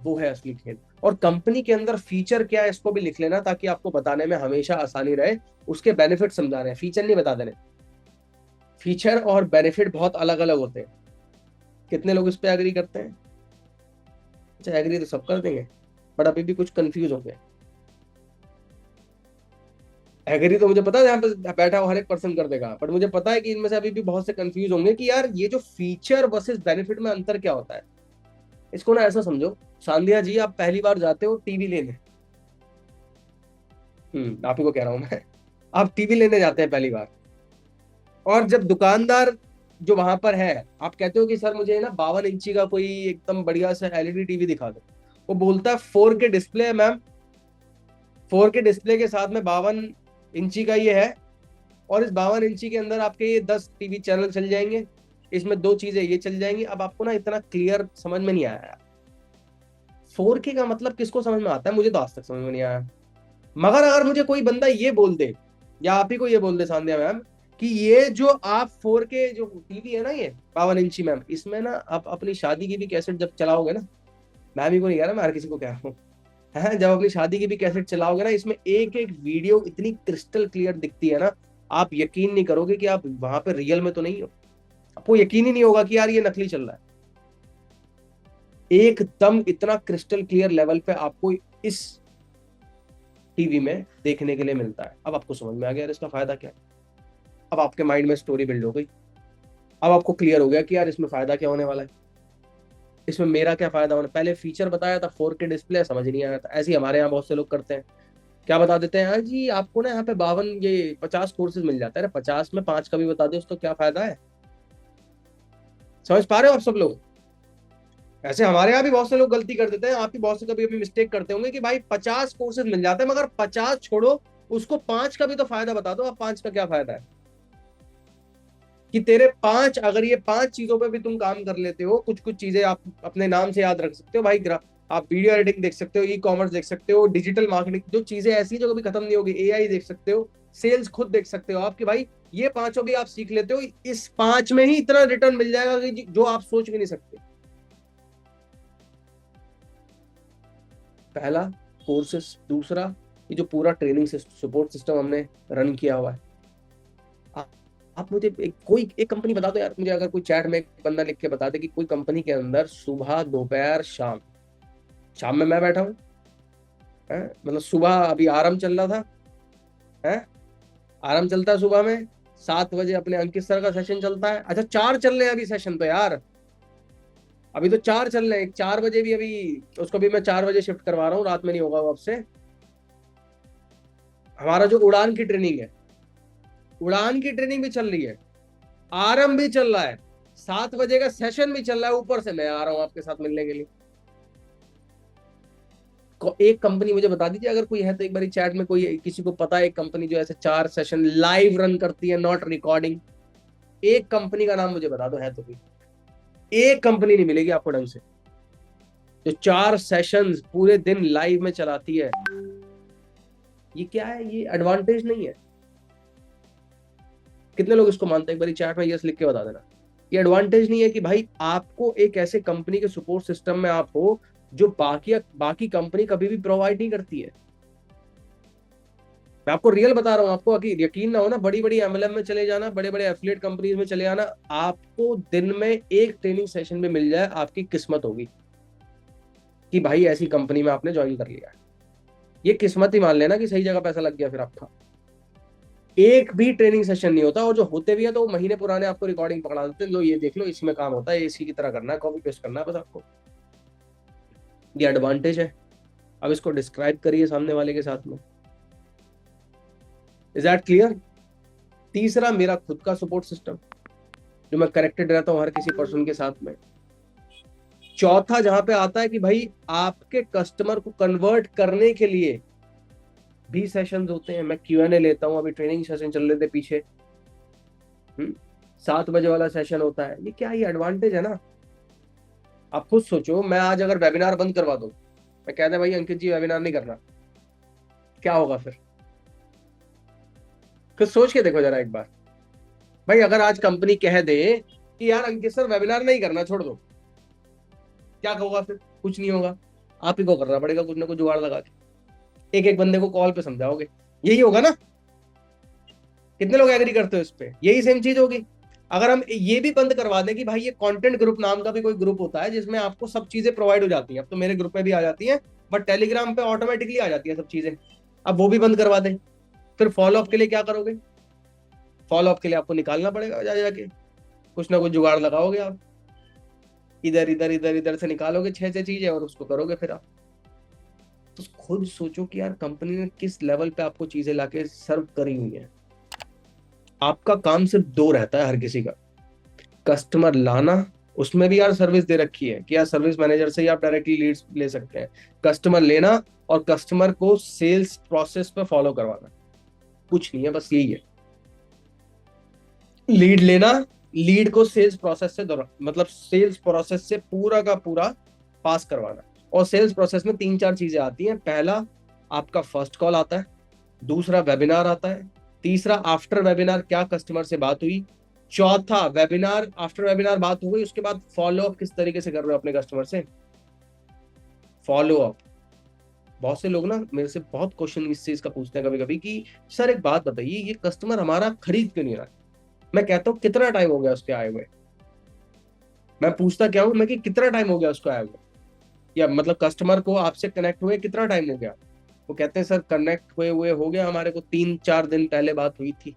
वो है असली खेल। और कंपनी के अंदर फीचर क्या है इसको भी लिख लेना ताकि आपको बताने में हमेशा आसानी रहे। उसके बेनिफिट समझा रहे हैं, फीचर नहीं बता देने। फीचर और बेनिफिट बहुत अलग अलग होते हैं। कितने लोग इस पे एग्री करते हैं? अच्छा, एग्री तो सब कर देंगे, बट अभी भी कुछ कंफ्यूज हो गए। एग्री तो मुझे पता है यहाँ पे बैठा हुआ हर एक पर्सन कर देगा, बट मुझे पता है कि इनमें से अभी भी बहुत से कंफ्यूज होंगे कि यार ये जो फीचर वर्सेस बेनिफिट में अंतर क्या होता है। इसको ना ऐसा समझो, सांधिया जी आप पहली बार जाते हो टीवी लेने, आप ही को कह रहा हूं मैं, आप टीवी लेने जाते हैं पहली बार, और जब दुकानदार जो वहां पर है, आप कहते हो कि सर मुझे ना 52 इंची का कोई एकदम बढ़िया सा एलईडी टीवी दिखा दो, वो बोलता है 4K डिस्प्ले है मैम, 4K डिस्प्ले के साथ में 52 इंची का ये है, और इस 52 इंची के अंदर आपके ये 10 टीवी चैनल चल जाएंगे, इसमें 2 चीजें ये चल जाएंगी। अब आपको ना इतना क्लियर समझ में नहीं आया, 4K का मतलब किसको समझ में आता है, मुझे तो आज तक समझ में नहीं आया। मगर अगर मुझे कोई बंदा ये बोल दे, या आप ही को ये बोल दे सांध्या मैम, कि ये जो आप 4K जो टीवी है ना, ये 52 इंची मैम, इसमें ना आप अपनी शादी की भी कैसेट जब चलाओगे ना, मैम ही को नहीं कह रहा, मैं हर किसी को कह रहा हूँ, है, जब अपनी शादी की भी कैसेट चलाओगे ना, इसमें एक एक वीडियो इतनी क्रिस्टल क्लियर दिखती है ना, आप यकीन नहीं करोगे कि आप वहां पे रियल में तो नहीं हो। आपको यकीन ही नहीं होगा कि यार ये नकली चल रहा है। एकदम इतना क्रिस्टल क्लियर लेवल पे आपको इस टीवी में देखने के लिए मिलता है। अब आपको समझ में आ गया यार इसका फायदा क्या है। अब आपके माइंड में स्टोरी बिल्ड हो गई, अब आपको क्लियर हो गया कि यार इसमें फायदा क्या होने वाला है, इसमें मेरा क्या फायदा होना। पहले फीचर बताया था 4K डिस्प्ले, समझ नहीं आया था। ऐसे ही हमारे यहाँ बहुत से लोग करते हैं, क्या बता देते हैं, हाँ जी आपको ना यहाँ पे 50 कोर्सेज मिल जाता है, 50 में 5 का भी बता दे, उसको क्या फायदा है। समझ पा रहे हो आप सब लोग? ऐसे हमारे यहाँ भी बहुत से लोग गलती कर देते हैं, आप भी बहुत से कभी कभी मिस्टेक करते होंगे कि भाई 50 कोर्सेज मिल जाते हैं, मगर 50 छोड़ो, उसको 5 का भी तो फायदा बता दो आप, 5 का क्या फायदा है? कि तेरे 5, अगर ये 5 चीजों पे भी तुम काम कर लेते हो, कुछ कुछ चीजें आप अपने नाम से याद रख सकते हो भाई, आप वीडियो एडिटिंग देख सकते हो, ई कॉमर्स देख सकते हो, डिजिटल मार्केटिंग, जो चीजें ऐसी जो कभी खत्म नहीं होगी, एआई देख सकते हो, सेल्स खुद देख सकते हो आपके भाई, ये पांचों भी आप सीख लेते हो, इस 5 में ही इतना रिटर्न मिल जाएगा कि जो आप सोच भी नहीं सकते। पहला कोर्सेस, दूसरा ये जो पूरा ट्रेनिंग सपोर्ट सिस्टम हमने रन किया हुआ है। आप, आप मुझे कोई एक कंपनी बता दो यार मुझे, अगर कोई चैट में एक बंदा लिख के बता दे कि कोई कंपनी के अंदर सुबह दोपहर शाम, शाम में मैं बैठा हूँ, मतलब सुबह अभी आराम चल रहा था, है आराम चलता है सुबह में, 7 बजे अपने अंकित सर का सेशन चलता है, अच्छा 4 चल रहे हैं अभी सेशन तो यार, अभी तो 4 चल रहे हैं, 4 बजे भी अभी, उसको भी मैं 4 बजे शिफ्ट करवा रहा हूँ, रात में नहीं होगा वो अब से। हमारा जो उड़ान की ट्रेनिंग है, उड़ान की ट्रेनिंग भी चल रही है, आरंभ भी चल रहा है, 7 बजे का सेशन भी चल रहा है, ऊपर से मैं आ रहा हूँ आपके साथ मिलने के लिए। एक कंपनी मुझे बता दीजिए अगर कोई है तो, एक बार चैट में कोई किसी को पता है एक कंपनी जो ऐसे 4 सेशन लाइव रन करती है, नॉट रिकॉर्डिंग, एक कंपनी का नाम मुझे बता दो, है तो कोई, एक कंपनी नहीं मिलेगी आपको ढंग से जो 4 सेशंस पूरे दिन लाइव में चलाती है। ये क्या है? ये एडवांटेज नहीं है? कितने लोग इसको मानते हैं? एक बार चैट में यस लिख के बता देना। ये एडवांटेज नहीं है कि भाई आपको एक ऐसे कंपनी के सपोर्ट सिस्टम में आप हो जो बाकी कंपनी कभी भी प्रोवाइड नहीं करती है। मैं आपको रियल बता रहा हूँ, आपको अगर यकीन ना हो ना, बड़ी बड़ी एमएलएम में चले जाना, बड़े बड़े एफिलिएट कंपनीज में चले जाना, आपको दिन में एक ट्रेनिंग सेशन में मिल जाए, आपकी किस्मत होगी कि भाई ऐसी कंपनी में आपने ज्वाइन कर लिया। ये किस्मत ही मान लेना कि सही जगह पैसा लग गया फिर आपका। एक भी ट्रेनिंग सेशन नहीं होता, और जो होते भी है तो वो महीने पुराने आपको रिकॉर्डिंग पकड़ा देते हैं, लो ये देख लो इसमें काम होता है, इसी की तरह करना है, कॉपी पेस्ट करना है बस आपको। ये एडवांटेज है। अब इसको डिस्क्राइब करिए सामने वाले के साथ में। Is that clear? तीसरा, मेरा खुद का सपोर्ट सिस्टम जो मैं कनेक्टेड रहता हूँ हर किसी पर्सन के साथ में। चौथा जहां पे आता है कि भाई आपके कस्टमर को कन्वर्ट करने के लिए भी सेशंस होते हैं, मैं Q&A लेता हूं, अभी ट्रेनिंग सेशन चल रहे थे पीछे, 7 बजे वाला सेशन होता है। ये क्या, ये एडवांटेज है ना। आप खुद सोचो, मैं आज अगर वेबिनार बंद करवा दूं, मैं कहता है भाई अंकित जी वेबिनार नहीं करना, क्या होगा फिर? खुद सोच के देखो जरा एक बार। भाई अगर आज कंपनी कह दे कि यार अंकित सर वेबिनार नहीं करना, छोड़ दो, क्या होगा फिर? कुछ नहीं होगा, आप ही को करना पड़ेगा कुछ ना कुछ जुगाड़ लगा के, एक एक बंदे को कॉल पे समझाओगे, यही होगा ना। कितने लोग एग्री करते हो इस पे? यही सेम चीज होगी। अगर हम ये भी बंद करवा दें कि भाई ये कंटेंट ग्रुप नाम का भी कोई ग्रुप होता है जिसमें आपको सब चीजें प्रोवाइड हो जाती हैं, अब तो मेरे ग्रुप में भी आ जाती हैं, बट टेलीग्राम पे ऑटोमेटिकली आ जाती है सब चीजें, अब वो भी बंद करवा दें, फिर फॉलो अप के लिए क्या करोगे? फॉलो अप के लिए आपको निकालना पड़ेगा जा जाके, कुछ ना कुछ जुगाड़ लगाओगे आप, इधर इधर इधर इधर से निकालोगे 6 6 चीजें और उसको करोगे फिर आप। तो खुद सोचो कि यार कंपनी ने किस लेवल पे आपको चीजें लाके सर्व करी हुई है। आपका काम सिर्फ दो रहता है हर किसी का, कस्टमर लाना, उसमें भी यार सर्विस दे रखी है कि यार सर्विस मैनेजर से ही आप डायरेक्टली लीड्स ले सकते हैं, कस्टमर लेना और कस्टमर को सेल्स प्रोसेस पे फॉलो करवाना, कुछ नहीं है, बस यही है। लीड लेना, लीड को सेल्स प्रोसेस से मतलब सेल्स प्रोसेस से पूरा का पूरा पास करवाना, और सेल्स प्रोसेस में 3 4 चीजें आती हैं। पहला आपका फर्स्ट कॉल आता है, दूसरा वेबिनार आता है, तीसरा आफ्टर वेबिनार क्या कस्टमर से बात हुई, चौथा वेबिनार, आफ्टर वेबिनार बात हो गई उसके बाद फॉलो अप किस तरीके से कर रहे हो अपने कस्टमर से। फॉलो अप, बहुत से लोग ना मेरे से बहुत क्वेश्चन इस चीज का पूछते हैं कभी कभी कि सर एक बात बताइए, ये कस्टमर हमारा खरीद क्यों नहीं रहा है? मैं कहता हूँ कितना टाइम हो गया उसके आए हुए? मैं पूछता क्या हूँ मैं कि कितना टाइम हो गया उसको आए हुए, या मतलब कस्टमर को आपसे कनेक्ट हुए कितना टाइम हो गया? वो कहते हैं सर कनेक्ट हुए हुए हो गया हमारे को 3 4 दिन पहले बात हुई थी,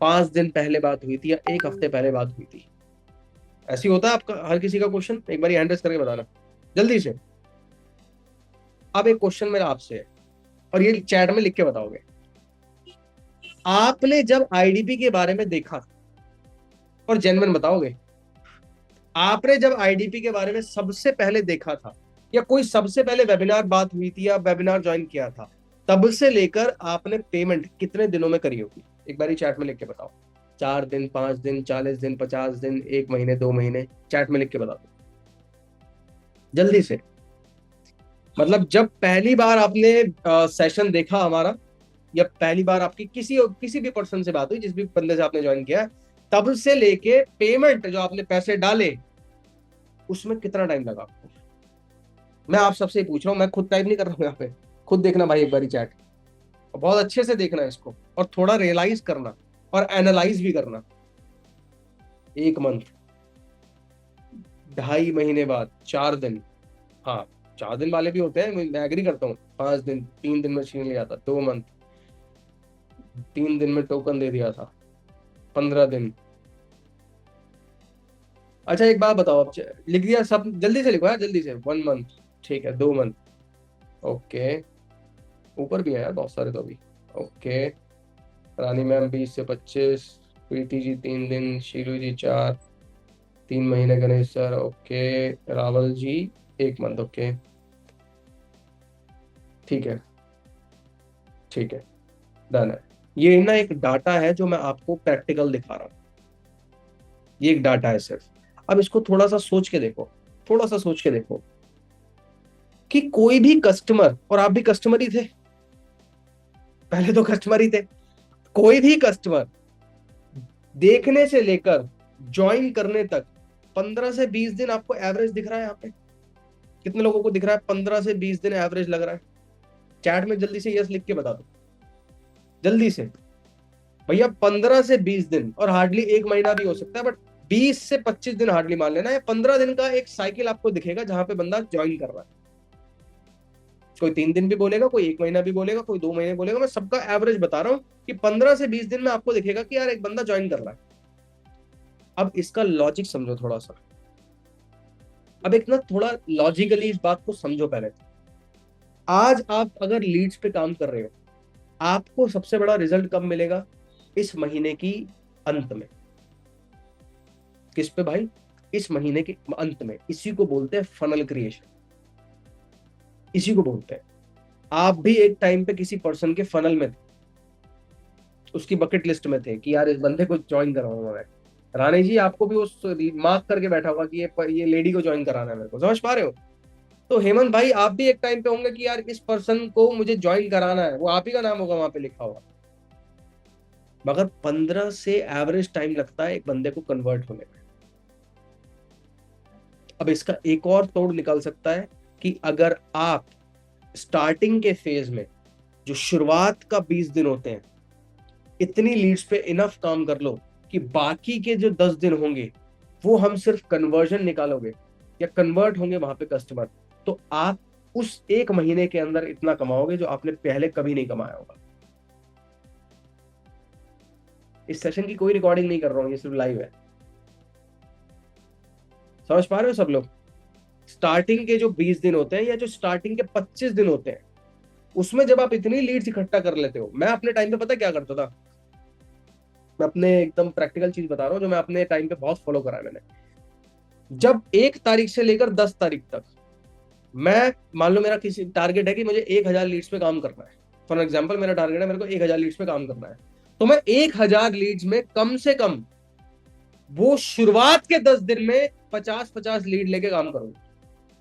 5 दिन पहले बात हुई थी, या 1 हफ्ते पहले बात हुई थी। ऐसी होता है आपका हर किसी का क्वेश्चन? एक बार हैंड रेस करके बताना जल्दी से। अब एक क्वेश्चन मेरा आपसे है, और ये चैट में लिख के बताओगे, आपने जब आईडीपी के बारे में देखा, और जेन्युइन बताओगे, आपने जब आईडीपी के बारे में सबसे पहले देखा था, या कोई सबसे पहले वेबिनार बात हुई थी, या वेबिनार ज्वाइन किया था, तब से लेकर आपने पेमेंट कितने दिनों में करी होगी? एक बारी चैट में लिख के बताओ। 4 दिन, 5 दिन, 40 दिन, 50 दिन, 1 महीने, 2 महीने, चैट में लिख के बता दो जल्दी से। मतलब जब पहली बार आपने सेशन देखा हमारा, या पहली बार आपकी किसी भी पर्सन से बात हुई, जिस भी बंदे से आपने ज्वाइन किया, तब से लेके पेमेंट जो आपने पैसे डाले, उसमें कितना टाइम लगा आपको? मैं आप सबसे पूछ रहा हूँ, मैं खुद टाइप नहीं कर रहा हूँ यहाँ पे। खुद देखना भाई एक बारी चैट, और बहुत अच्छे से देखना है इसको, और थोड़ा रियलाइज करना और एनालाइज भी करना। 1 मंथ, 2.5 महीने बाद, 4 दिन, हाँ 4 दिन वाले भी होते हैं, मैं एग्री करता हूँ। 5 दिन, 3 दिन में छीन लिया था। 2 मंथ, 3 दिन में टोकन दे दिया था। 15 दिन। अच्छा एक बात बताओ, अब लिख दिया सब? जल्दी से लिखो यार, जल्दी से। 1 मंथ, ठीक है। 2 मंथ, ओके। ऊपर भी है यार बहुत सारे तो अभी। ओके। रानी मैम 20 से 25, प्रीति जी 3 दिन, शीलू जी 4, 3 महीने, गणेश सर ओके, रावल जी 1 मंथ, ओके। ठीक है, ठीक है, डन है। ये ना एक डाटा है जो मैं आपको प्रैक्टिकल दिखा रहा हूँ। ये एक डाटा है सिर्फ। अब इसको थोड़ा सा सोच के देखो, थोड़ा सा सोच के देखो कि कोई भी कस्टमर, और आप भी कस्टमर ही थे, पहले तो कस्टमर ही थे, कोई भी कस्टमर देखने से लेकर ज्वाइन करने तक 15 से 20 दिन आपको एवरेज दिख रहा है यहाँ पे? कितने लोगों को दिख रहा है 15 से 20 दिन एवरेज लग रहा है? चैट में जल्दी से यस लिख के बता दो, जल्दी से भैया। 15 से 20 दिन, और हार्डली 1 महीना भी हो सकता है, बट 20 से 25 दिन हार्डली मान लेना है। 15 दिन का एक साइकिल आपको दिखेगा जहां पे बंदा ज्वाइन कर रहा है। कोई 3 दिन भी बोलेगा, कोई 1 महीना भी बोलेगा, कोई 2 महीने बोलेगा। मैं सबका एवरेज बता रहा हूँ कि 15 से 20 दिन में आपको दिखेगा कि यार एक बंदा ज्वाइन कर रहा है। अब इसका लॉजिक समझो थोड़ा सा। अब एक ना थोड़ा लॉजिकली इस बात को समझो पहले। आज आप अगर लीड्स पे काम कर रहे हो, आपको सबसे बड़ा रिजल्ट कब मिलेगा? इस महीने की अंत में। किस पे भाई? इस महीने के अंत में। इसी को बोलते हैं फनल क्रिएशन, इसी को बोलते हैं। आप भी एक टाइम पे किसी पर्सन के फनल में थे, उसकी बकेट लिस्ट में थे कि यार इस बंदे को ज्वाइन कराऊंगा मैं। रानी जी आपको भी उस मार्क करके बैठा होगा कि ये लेडी को ज्वाइन कराना है मेरे को, समझ पा रहे हो? तो हेमंत भाई आप भी एक टाइम पे होंगे कि यार इस पर्सन को मुझे ज्वाइन कराना है, वो आप ही का नाम होगा वहां पे लिखा हुआ। मगर 15 से एवरेज टाइम लगता है एक बंदे को कन्वर्ट होने में। अब इसका एक और तोड़ निकल सकता है कि अगर आप स्टार्टिंग के फेज में, जो शुरुआत का 20 दिन होते हैं, इतनी लीड्स पे इनफ काम कर लो कि बाकी के जो 10 दिन होंगे वो हम सिर्फ कन्वर्जन निकालोगे, या कन्वर्ट होंगे वहां पे कस्टमर, तो आप उस 1 महीने के अंदर इतना कमाओगे जो आपने पहले कभी नहीं कमाया होगा। इस सेशन की कोई रिकॉर्डिंग नहीं कर रहा हूं, ये सिर्फ लाइव है। समझ पा रहे हो सब लोग? स्टार्टिंग के जो 20 दिन होते हैं, या जो स्टार्टिंग के 25 दिन होते हैं, उसमें जब आप इतनी लीड्स इकट्ठा कर लेते हो। मैं अपने टाइम पे पता क्या करता था? मैं अपने एकदम प्रैक्टिकल चीज बता रहा हूँ जो मैं अपने टाइम पे बहुत फॉलो करा है मैंने। जब 1 तारीख से लेकर 10 तारीख तक, मैं मान लो मेरा किसी टारगेट है कि मुझे 1,000 लीड्स पे काम करना है। फॉर एग्जाम्पल मेरा टारगेट है, मेरे को 1,000 लीड्स पे काम करना है। तो मैं 1,000 लीड्स में कम से कम वो शुरुआत के 10 दिन में 50-50 लीड लेके काम करूंगा।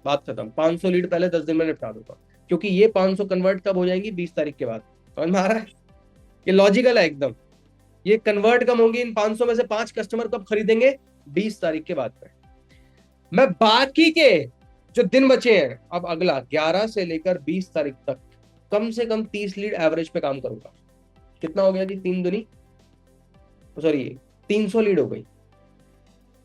बात खत्म। 500 लीड पहले 10 दिन में निपटा दूंगा, क्योंकि ये 500 कन्वर्ट कब हो जाएंगी? 20 तारीख के बाद। समझ में आ रहा है? ये लॉजिकल है एकदम। ये कन्वर्ट कम होंगी, इन 500 में से 5 कस्टमर कब खरीदेंगे? 20 तारीख के बाद में। मैं बाकी के जो दिन बचे हैं, अब अगला 11 से लेकर 20 तारीख तक कम से कम 30 लीड एवरेज पे काम करूंगा। कितना हो गया जी? 3 दूनी, सॉरी 300 लीड हो गई।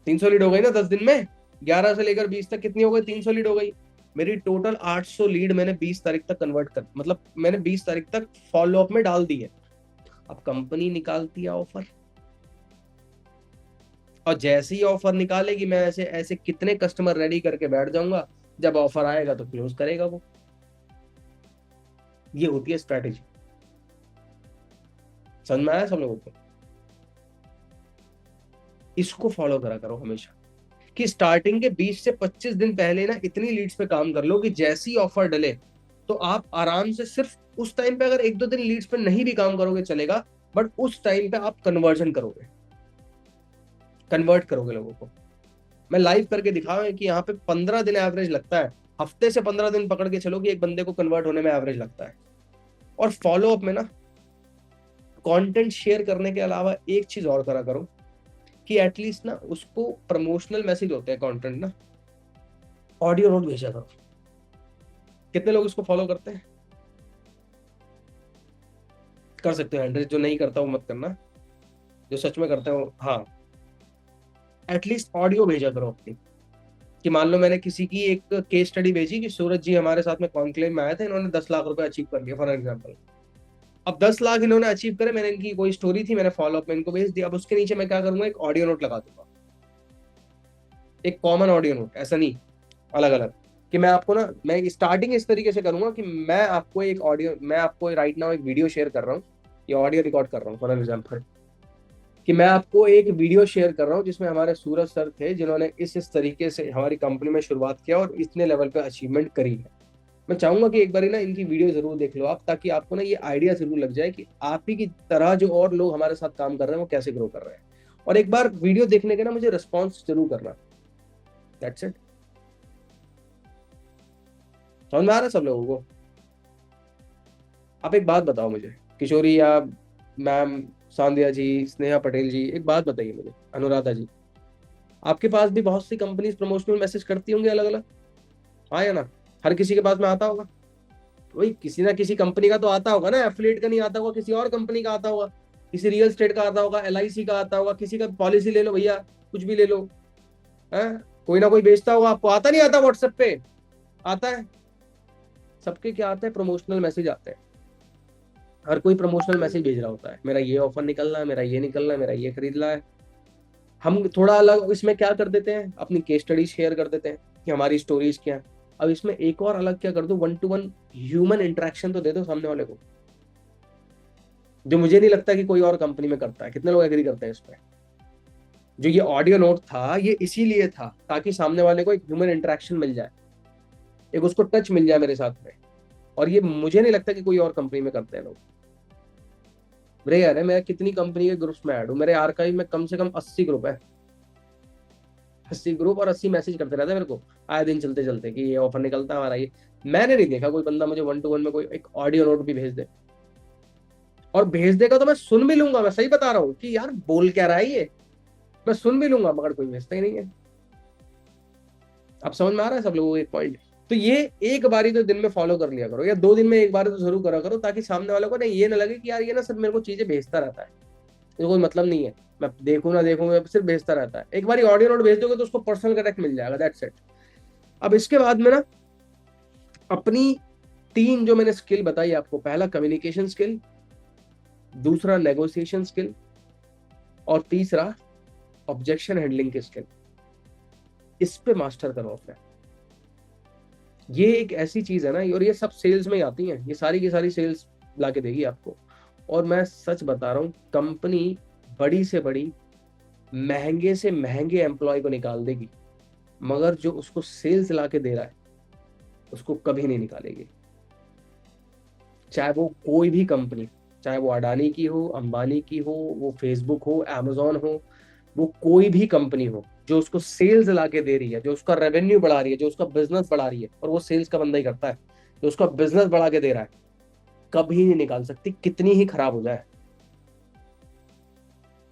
300 लीड हो गई ना 10 दिन में। 11 से लेकर 20 तक कितनी हो गई? 300 लीड हो गई। मेरी टोटल 800 लीड मैंने 20 तारीख तक कन्वर्ट कर, मतलब मैंने 20 तारीख तक फॉलो अप में डाल दी है। अब कंपनी निकालती है ऑफर, और जैसे ही ऑफर निकालेगी मैं ऐसे ऐसे कितने कस्टमर रेडी करके बैठ जाऊंगा, जब ऑफर आएगा तो क्लोज करेगा वो। ये होती है स्ट्रैटेजी। समझ में आया सब लोगों को? इसको फॉलो करा करो हमेशा, कि स्टार्टिंग के 20 से 25 दिन पहले ना इतनी लीड्स पे काम कर लो कि जैसी ऑफर डले तो आप आराम से, सिर्फ उस टाइम पे अगर 1-2 दिन लीड्स पे नहीं भी काम करोगे चलेगा, बट उस टाइम पे आप कन्वर्जन करोगे, कन्वर्ट करोगे लोगों को। मैं लाइव करके दिखाऊं कि यहाँ पे 15 दिन एवरेज लगता है, हफ्ते से 15 दिन पकड़ के चलो कि एक बंदे को कन्वर्ट होने में एवरेज लगता है। और फॉलो अप में ना कंटेंट शेयर करने के अलावा एक चीज और करा करो कि एटलीस्ट ना उसको प्रमोशनल मैसेज होते हैं कंटेंट ना, ऑडियो नोट भेजा करो। कितने लोग इसको फॉलो करते हैं? कर सकते हो 100, जो नहीं करता वो मत करना, जो सच में करते हो हाँ, एटलीस्ट ऑडियो भेजा करो अपनी। कि मान लो मैंने किसी की एक केस स्टडी भेजी कि सूरज जी हमारे साथ में कॉन्क्लेव में आए थे, इन्होंने 10 लाख रुपए अचीव कर लिया फॉर एग्जाम्पल। अब 10 लाख इन्होंने अचीव करे, मैंने इनकी कोई स्टोरी थी, मैंने फॉलो अप में इनको भेज दिया। अब उसके नीचे मैं क्या करूंगा, एक ऑडियो नोट लगा दूंगा, एक कॉमन ऑडियो नोट, ऐसा नहीं अलग अलग। कि मैं आपको ना, मैं स्टार्टिंग इस तरीके से करूंगा कि मैं आपको एक ऑडियो, मैं आपको राइट नाउ एक वीडियो शेयर कर रहा हूँ, ये ऑडियो रिकॉर्ड कर रहा हूँ फॉर एग्जाम्पल, कि मैं आपको एक वीडियो शेयर कर रहा हूँ जिसमें हमारे सूरज सर थे जिन्होंने इस तरीके से हमारी कंपनी में शुरुआत किया और इतने लेवल पे अचीवमेंट करी है। मैं चाहूंगा कि एक बार ना इनकी वीडियो जरूर देख लो आप, ताकि आपको ना ये आइडिया जरूर लग जाए कि आप ही की तरह जो और लोग हमारे साथ काम कर रहे हैं वो कैसे ग्रो कर रहे हैं। और एक बार वीडियो देखने के ना मुझे रिस्पॉन्स जरूर करना। That's it. समझ में आ रहा है सब लोगों को? आप एक बात बताओ मुझे, किशोरी या मैम, सांध्या जी, स्नेहा पटेल जी, एक बात बताइए मुझे, अनुराधा जी, आपके पास भी बहुत सी कंपनीज प्रमोशनल मैसेज करती होंगी अलग अलग, हाँ या ना? हर किसी के पास में आता होगा, वही किसी ना किसी कंपनी का तो आता होगा ना, एफिलिएट का नहीं आता होगा, किसी और कंपनी का आता होगा, किसी रियल एस्टेट का आता होगा, LIC का आता होगा, किसी का पॉलिसी ले लो भैया, कुछ भी ले लो, है कोई ना कोई बेचता होगा, आपको आता नहीं आता? व्हाट्सएप पे आता है, सबके क्या आता है, प्रमोशनल मैसेज आते हैं। हर कोई प्रमोशनल मैसेज भेज रहा होता है, मेरा ये ऑफर निकल रहा है, मेरा ये निकल रहा है, मेरा ये खरीद रहा है। हम थोड़ा अलग इसमें क्या कर देते हैं, अपनी केस स्टडी शेयर कर देते हैं कि हमारी स्टोरीज क्या है। अब इसमें एक और अलग क्या कर दो, 1-to-1 ह्यूमन इंटरेक्शन तो दे दो सामने वाले को, जो मुझे नहीं लगता कि कोई और कंपनी में करता है। कितने लोग एग्री करते हैं इस पर? जो ये ऑडियो नोट था ये इसीलिए था ताकि सामने वाले को एक ह्यूमन इंटरेक्शन मिल जाए, एक उसको टच मिल जाए मेरे साथ में। और ये मुझे नहीं लगता कि कोई और कंपनी में करते हैं लोग। रेयर है। मैं कितनी कंपनी के ग्रुप्स में ऐड हूँ, मेरे आर्काइव में कम से कम 80 ग्रुप है, 80 ग्रुप, और 80 मैसेज करते रहते हैं मेरे को आए दिन चलते चलते कि ये ऑफर निकलता है हमारा ये। मैंने नहीं देखा कोई बंदा मुझे 1-to-1 में कोई एक ऑडियो नोट भी भेज दे, और भेज देगा तो मैं सुन भी लूंगा, मैं सही बता रहा हूँ कि यार बोल क्या रहा है ये, मैं सुन भी लूंगा, मगर कोई भेजता ही नहीं है। अब समझ में आ रहा है सब लोगों को एक पॉइंट? तो ये एक बारी तो दिन में फॉलो कर लिया करो, या 2 दिन में एक बार तो जरूर करा करो, ताकि सामने वालों को ना ये ना लगे कि यार ये ना सब मेरे को चीजें भेजता रहता है, तो कोई मतलब नहीं है, मैं देखूं ना देखूं, मैं सिर्फ भेजता रहता है। एक बार ऑडियो नोट भेज दोगे तो उसको पर्सनल कनेक्ट मिल जाएगा, दैट्स इट। अब इसके बाद में ना अपनी 3 जो मैंने स्किल बताई आपको, पहला कम्युनिकेशन स्किल, दूसरा नेगोशिएशन स्किल, और तीसरा ऑब्जेक्शन हैंडलिंग की स्किल, इस पे मास्टर करो अपने। ये एक ऐसी चीज है ना, और ये सब सेल्स में ही आती हैं, ये सारी की सारी सेल्स ला के देगी आपको। और मैं सच बता रहा हूँ, कंपनी बड़ी से बड़ी, महंगे से महंगे एम्प्लॉय को निकाल देगी, मगर जो उसको सेल्स ला के दे रहा है उसको कभी नहीं निकालेगी। चाहे वो कोई भी कंपनी, चाहे वो अडानी की हो, अंबानी की हो, वो फेसबुक हो, अमेजोन हो, वो कोई भी कंपनी हो, जो उसको सेल्स ला के दे रही है, जो उसका रेवेन्यू बढ़ा रही है, जो उसका बिजनेस बढ़ा रही है, और वो सेल्स का बंदा ही करता है, जो उसका बिजनेस बढ़ा के दे रहा है, कभी नहीं निकाल सकती, कितनी ही खराब हो जाए।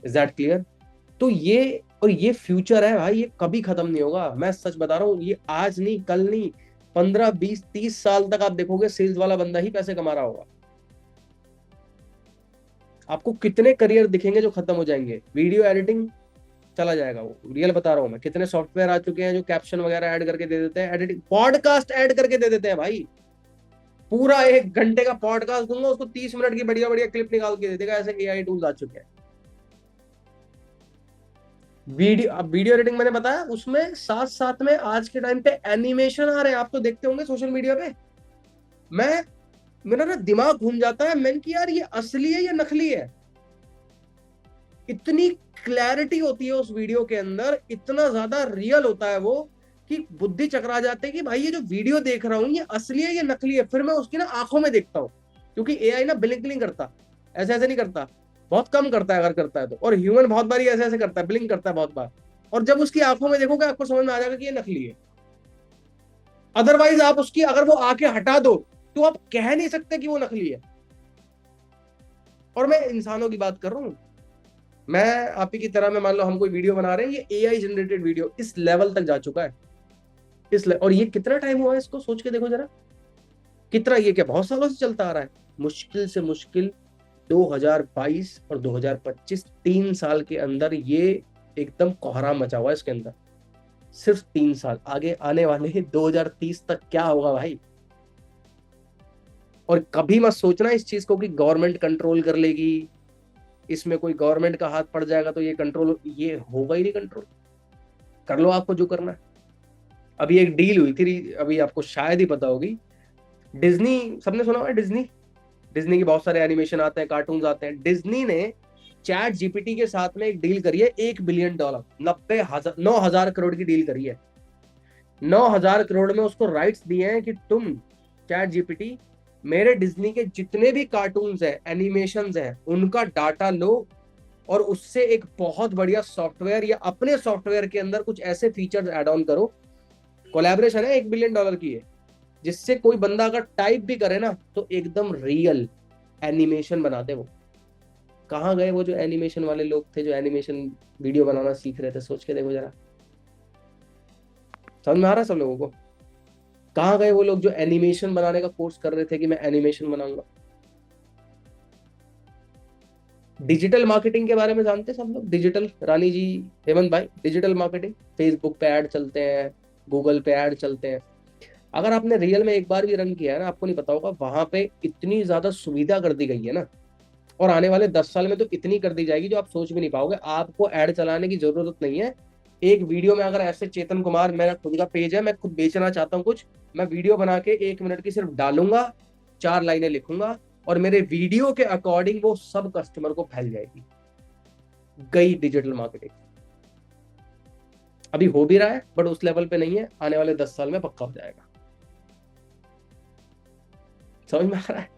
Is that clear? तो ये, और ये फ्यूचर है भाई, ये कभी खत्म नहीं होगा। मैं सच बता रहा हूँ, ये आज नहीं, कल नहीं, 15-20-30 साल तक आप देखोगे सेल्स वाला बंदा ही पैसे कमा रहा होगा। आपको कितने करियर दिखेंगे जो खत्म हो जाएंगे। वीडियो एडिटिंग चला जाएगा, वो रियल बता रहा हूं मैं। कितने सॉफ्टवेयर आ चुके हैं जो कैप्शन वगैरह ऐड करके दे देते हैं, एडिटिंग, पॉडकास्ट ऐड करके दे देते हैं भाई। पूरा 1 घंटे का पॉडकास्ट दूंगा, उसको 30 मिनट की बढ़िया बढ़िया क्लिप निकाल के दे देगा। ऐसे AI टूल्स आ चुके हैं। वीडियो, अब वीडियो एडिटिंग मैंने बताया, उसमें साथ साथ में आज के टाइम पे एनिमेशन आ रहे हैं, आप तो देखते होंगे सोशल मीडिया पे। मैं, मेरा ना दिमाग घूम जाता है, मैंने कि यार ये असली है या नकली है। इतनी क्लैरिटी होती है उस वीडियो के अंदर, इतना ज्यादा रियल होता है वो कि बुद्धि चकरा जाते हैं कि भाई ये जो वीडियो देख रहा हूँ ये असली है ये नकली है। फिर मैं उसकी ना आंखों में देखता हूँ, क्योंकि एआई ना ब्लिंक नहीं करता, ऐसे ऐसे नहीं करता, बहुत कम करता है अगर करता है तो, और ह्यूमन बहुत बार ऐसे ऐसे करता है, ब्लिंक करता है बहुत बार। और जब उसकी आंखों में देखोगे आपको समझ में आ जाएगा कि ये नकली है। अदरवाइज आप उसकी अगर वो आंखें हटा दो तो आप कह नहीं सकते कि वो नकली है। और मैं इंसानों की बात कर रहा हूँ, मैं आप ही की तरह, मैं मान लो हम कोई वीडियो बना रहे हैं, ये एआई जनरेटेड वीडियो इस लेवल तक जा चुका है, और ये कितना टाइम हुआ है इसको सोच के देखो जरा, कितना, ये क्या बहुत सालों से चलता आ रहा है? मुश्किल से मुश्किल 2022 और 2025, 3 साल के अंदर ये एकदम कोहराम मचा हुआ है इसके अंदर। सिर्फ 3 साल, आगे आने वाले 2030 तक क्या होगा भाई। और कभी मत सोचना इस चीज को कि गवर्नमेंट कंट्रोल कर लेगी, इसमें कोई गवर्नमेंट का हाथ पड़ जाएगा तो ये कंट्रोल, ये होगा ही नहीं कंट्रोल। कर लो आपको जो करना है। अभी एक डील हुई थी, अभी आपको शायद ही पता होगी, डिज्नी, सबने सुना होगा डिज्नी, डिज्नी के बहुत सारे एनिमेशन आते हैं, कार्टून्स आते हैं। डिज्नी ने चैट जीपीटी के साथ में एक डील करी है, $1 बिलियन, 9,000 करोड़ की डील करी है। 9,000 करोड़ में उसको राइट्स दिए हैं कि तुम चैट जीपीटी मेरे डिज्नी के जितने भी कार्टून्स हैं, एनिमेशंस हैं, उनका डाटा लो और उससे एक बहुत बढ़िया सॉफ्टवेयर या अपने सॉफ्टवेयर के अंदर कुछ ऐसे फीचर्स ऐड ऑन करो। कोलैबोरेशन है $1 बिलियन की है, जिससे कोई बंदा अगर टाइप भी करे ना तो एकदम रियल एनिमेशन बना दे वो। कहाँ गए वो जो एनिमेशन वाले लोग थे, जो एनिमेशन वीडियो बनाना सीख रहे थे? सोच के देखो जरा, समझ में आ रहा है सब लोगों को? कहाँ गए वो लोग जो एनिमेशन बनाने का कोर्स कर रहे थे कि मैं एनिमेशन बनाऊंगा? डिजिटल मार्केटिंग के बारे में जानते हैं सब लोग? डिजिटल, रानी जी, हेमंत भाई, डिजिटल मार्केटिंग, फेसबुक पे ऐड चलते हैं, गूगल पे ऐड चलते हैं। अगर आपने रियल में एक बार भी रन किया है ना, आपको नहीं पता होगा, वहां पे इतनी ज्यादा सुविधा कर दी गई है ना, और आने वाले 10 साल में तो इतनी कर दी जाएगी जो आप सोच भी नहीं पाओगे। आपको ऐड चलाने की जरूरत नहीं है। एक वीडियो में अगर ऐसे चेतन कुमार, मेरा खुद का पेज है, मैं खुद बेचना चाहता हूँ कुछ, मैं वीडियो बना के 1 मिनट की सिर्फ डालूंगा, 4 लाइनें लिखूंगा, और मेरे वीडियो के अकॉर्डिंग वो सब कस्टमर को फैल जाएगी। गई डिजिटल मार्केटिंग। अभी हो भी रहा है बट उस लेवल पे नहीं है, आने वाले 10 साल में पक्का हो जाएगा। समझ में आ रहा है?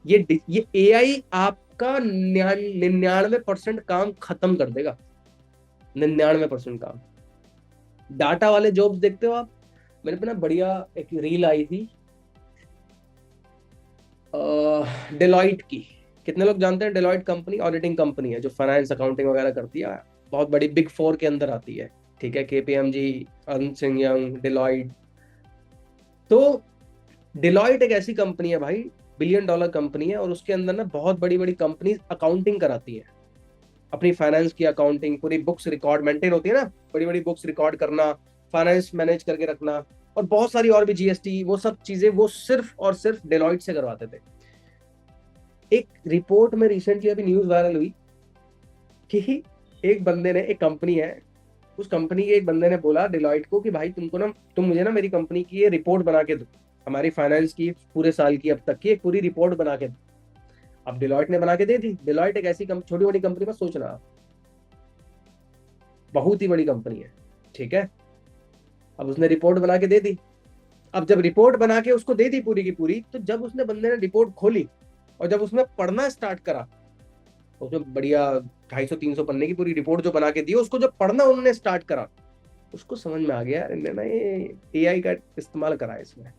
ये एआई आपका 99% काम खत्म कर देगा, 99% काम। डाटा वाले जॉब्स देखते हो आप? मेरे पे ना बढ़िया एक रील आई थी डेलॉइट की। कितने लोग जानते हैं डेलॉइट कंपनी? ऑडिटिंग कंपनी है जो फाइनेंस अकाउंटिंग वगैरह करती है, बहुत बड़ी, बिग 4 के अंदर आती है। ठीक है, KPMG, Ernst and young, Deloitte. तो डेलॉइट एक ऐसी कंपनी है भाई, $1 बिलियन कंपनी है, और उसके अंदर ना बहुत बड़ी बड़ी कंपनी अकाउंटिंग कराती है, अपनी फाइनेंस की अकाउंटिंग, पूरी बुक्स रिकॉर्ड मेंटेन होती है ना, बड़ी बड़ी बुक्स रिकॉर्ड करना, फाइनेंस मैनेज करके रखना, और बहुत सारी और भी, जीएसटी, वो सब चीजें वो सिर्फ और सिर्फ डेलॉइट से करवाते थे। एक रिपोर्ट में रिसेंटली अभी न्यूज वायरल हुई कि एक बंदे ने, एक कंपनी है, उस कंपनी के एक बंदे ने बोला डिलॉइट को कि भाई तुमको ना, तुम मुझे ना मेरी कंपनी की ये रिपोर्ट बना के दो, हमारी फाइनेंस की पूरे साल की अब तक की एक पूरी रिपोर्ट बना के दो। अब डिलॉइट ने बना के दे दी। डिलॉइट एक ऐसी छोटी बड़ी कंपनी में सोचना आप, बहुत ही बड़ी कंपनी है, ठीक है। अब उसने रिपोर्ट बना के दे दी। अब जब रिपोर्ट बना के उसको दे दी पूरी की पूरी, तो जब उसने, बंदे ने रिपोर्ट खोली और जब उसने पढ़ना स्टार्ट करा, उसमें बढ़िया 250-300 पन्ने की पूरी रिपोर्ट जो बना के दी, उसको जब पढ़ना उन्होंने स्टार्ट करा, उसको समझ में आ गया यार इन्होंने ना ये एआई का इस्तेमाल करा है इसमें।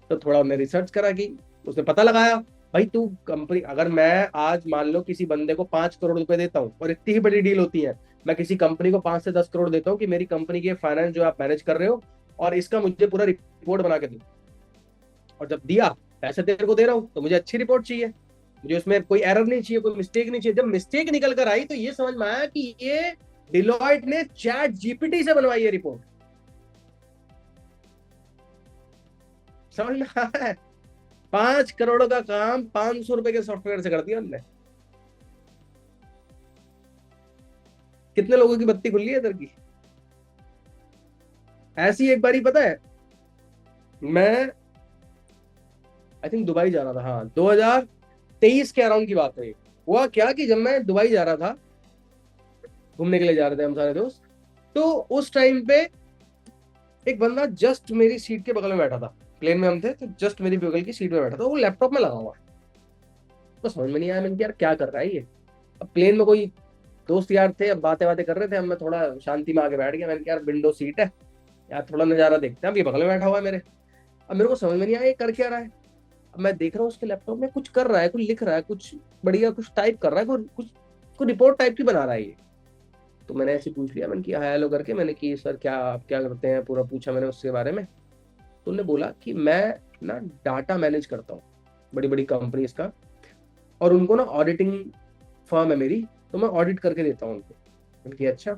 तो थोड़ा उन्हें रिसर्च करा कि, उसने पता लगाया, भाई तू कंपनी, अगर मैं आज मान लो किसी बंदे को 5 करोड़ रुपए देता हूँ, और इतनी ही बड़ी डील होती है, मैं किसी कंपनी को 5 से 10 करोड़ देता हूँ कि मेरी कंपनी के फाइनेंस जो आप मैनेज कर रहे हो, और इसका मुझे पूरा रिपोर्ट बना के दो, और जब दिया, पैसे तेरे को दे रहा हूँ तो मुझे अच्छी रिपोर्ट चाहिए, मुझे उसमें कोई एरर नहीं चाहिए, कोई मिस्टेक नहीं चाहिए। जब मिस्टेक निकल कर आई तो ये समझ में आया कि ये डिलॉयट ने चैट जीपीटी से बनवाई है रिपोर्ट। समझ में आया है? 5 करोड़ का काम 500 रुपए के सॉफ्टवेयर से कर दिया उन्होंने। कितने लोगों की बत्ती खुल गई है इधर की? ऐसी एक बारी पता है, मैं आई थिंक दुबई जा रहा था, हाँ 2023 के अराउंड की बात है, हुआ क्या कि जब मैं दुबई जा रहा था, घूमने के लिए जा रहे थे हम सारे दोस्त, तो उस टाइम पे एक बंदा जस्ट मेरी सीट के बगल में बैठा था। प्लेन में हम थे तो जस्ट मेरी बगल की सीट में बैठा था, वो लैपटॉप में लगा हुआ। तो समझ में नहीं आया, मैंने कहा, यार क्या कर रहा है ये। अब प्लेन में कोई दोस्त यार थे, अब बातें बातें कर रहे थे, अब मैं थोड़ा शांति में आके बैठ गया। मैंने कहा यार विंडो सीट है यार, थोड़ा नजारा देखते हैं। अब ये बगल में बैठा हुआ है मेरे। अब मेरे को समझ में नहीं आया ये कर क्या रहा है। अब मैं देख रहा हूँ उसके लैपटॉप में कुछ कर रहा है, कुछ लिख रहा है, कुछ बढ़िया कुछ टाइप कर रहा है, कुछ रिपोर्ट टाइप की बना रहा है ये। तो मैंने ऐसे पूछ लिया, मैंने किया हाय हेलो करके, मैंने कि सर क्या आप क्या करते हैं, पूरा पूछा मैंने उसके बारे में। तो उन्होंने बोला कि मैं ना डाटा मैनेज करता हूँ बड़ी बड़ी कंपनीज का, और उनको ना ऑडिटिंग फर्म है मेरी, तो मैं ऑडिट करके देता हूँ उनको। मैंने कहा अच्छा।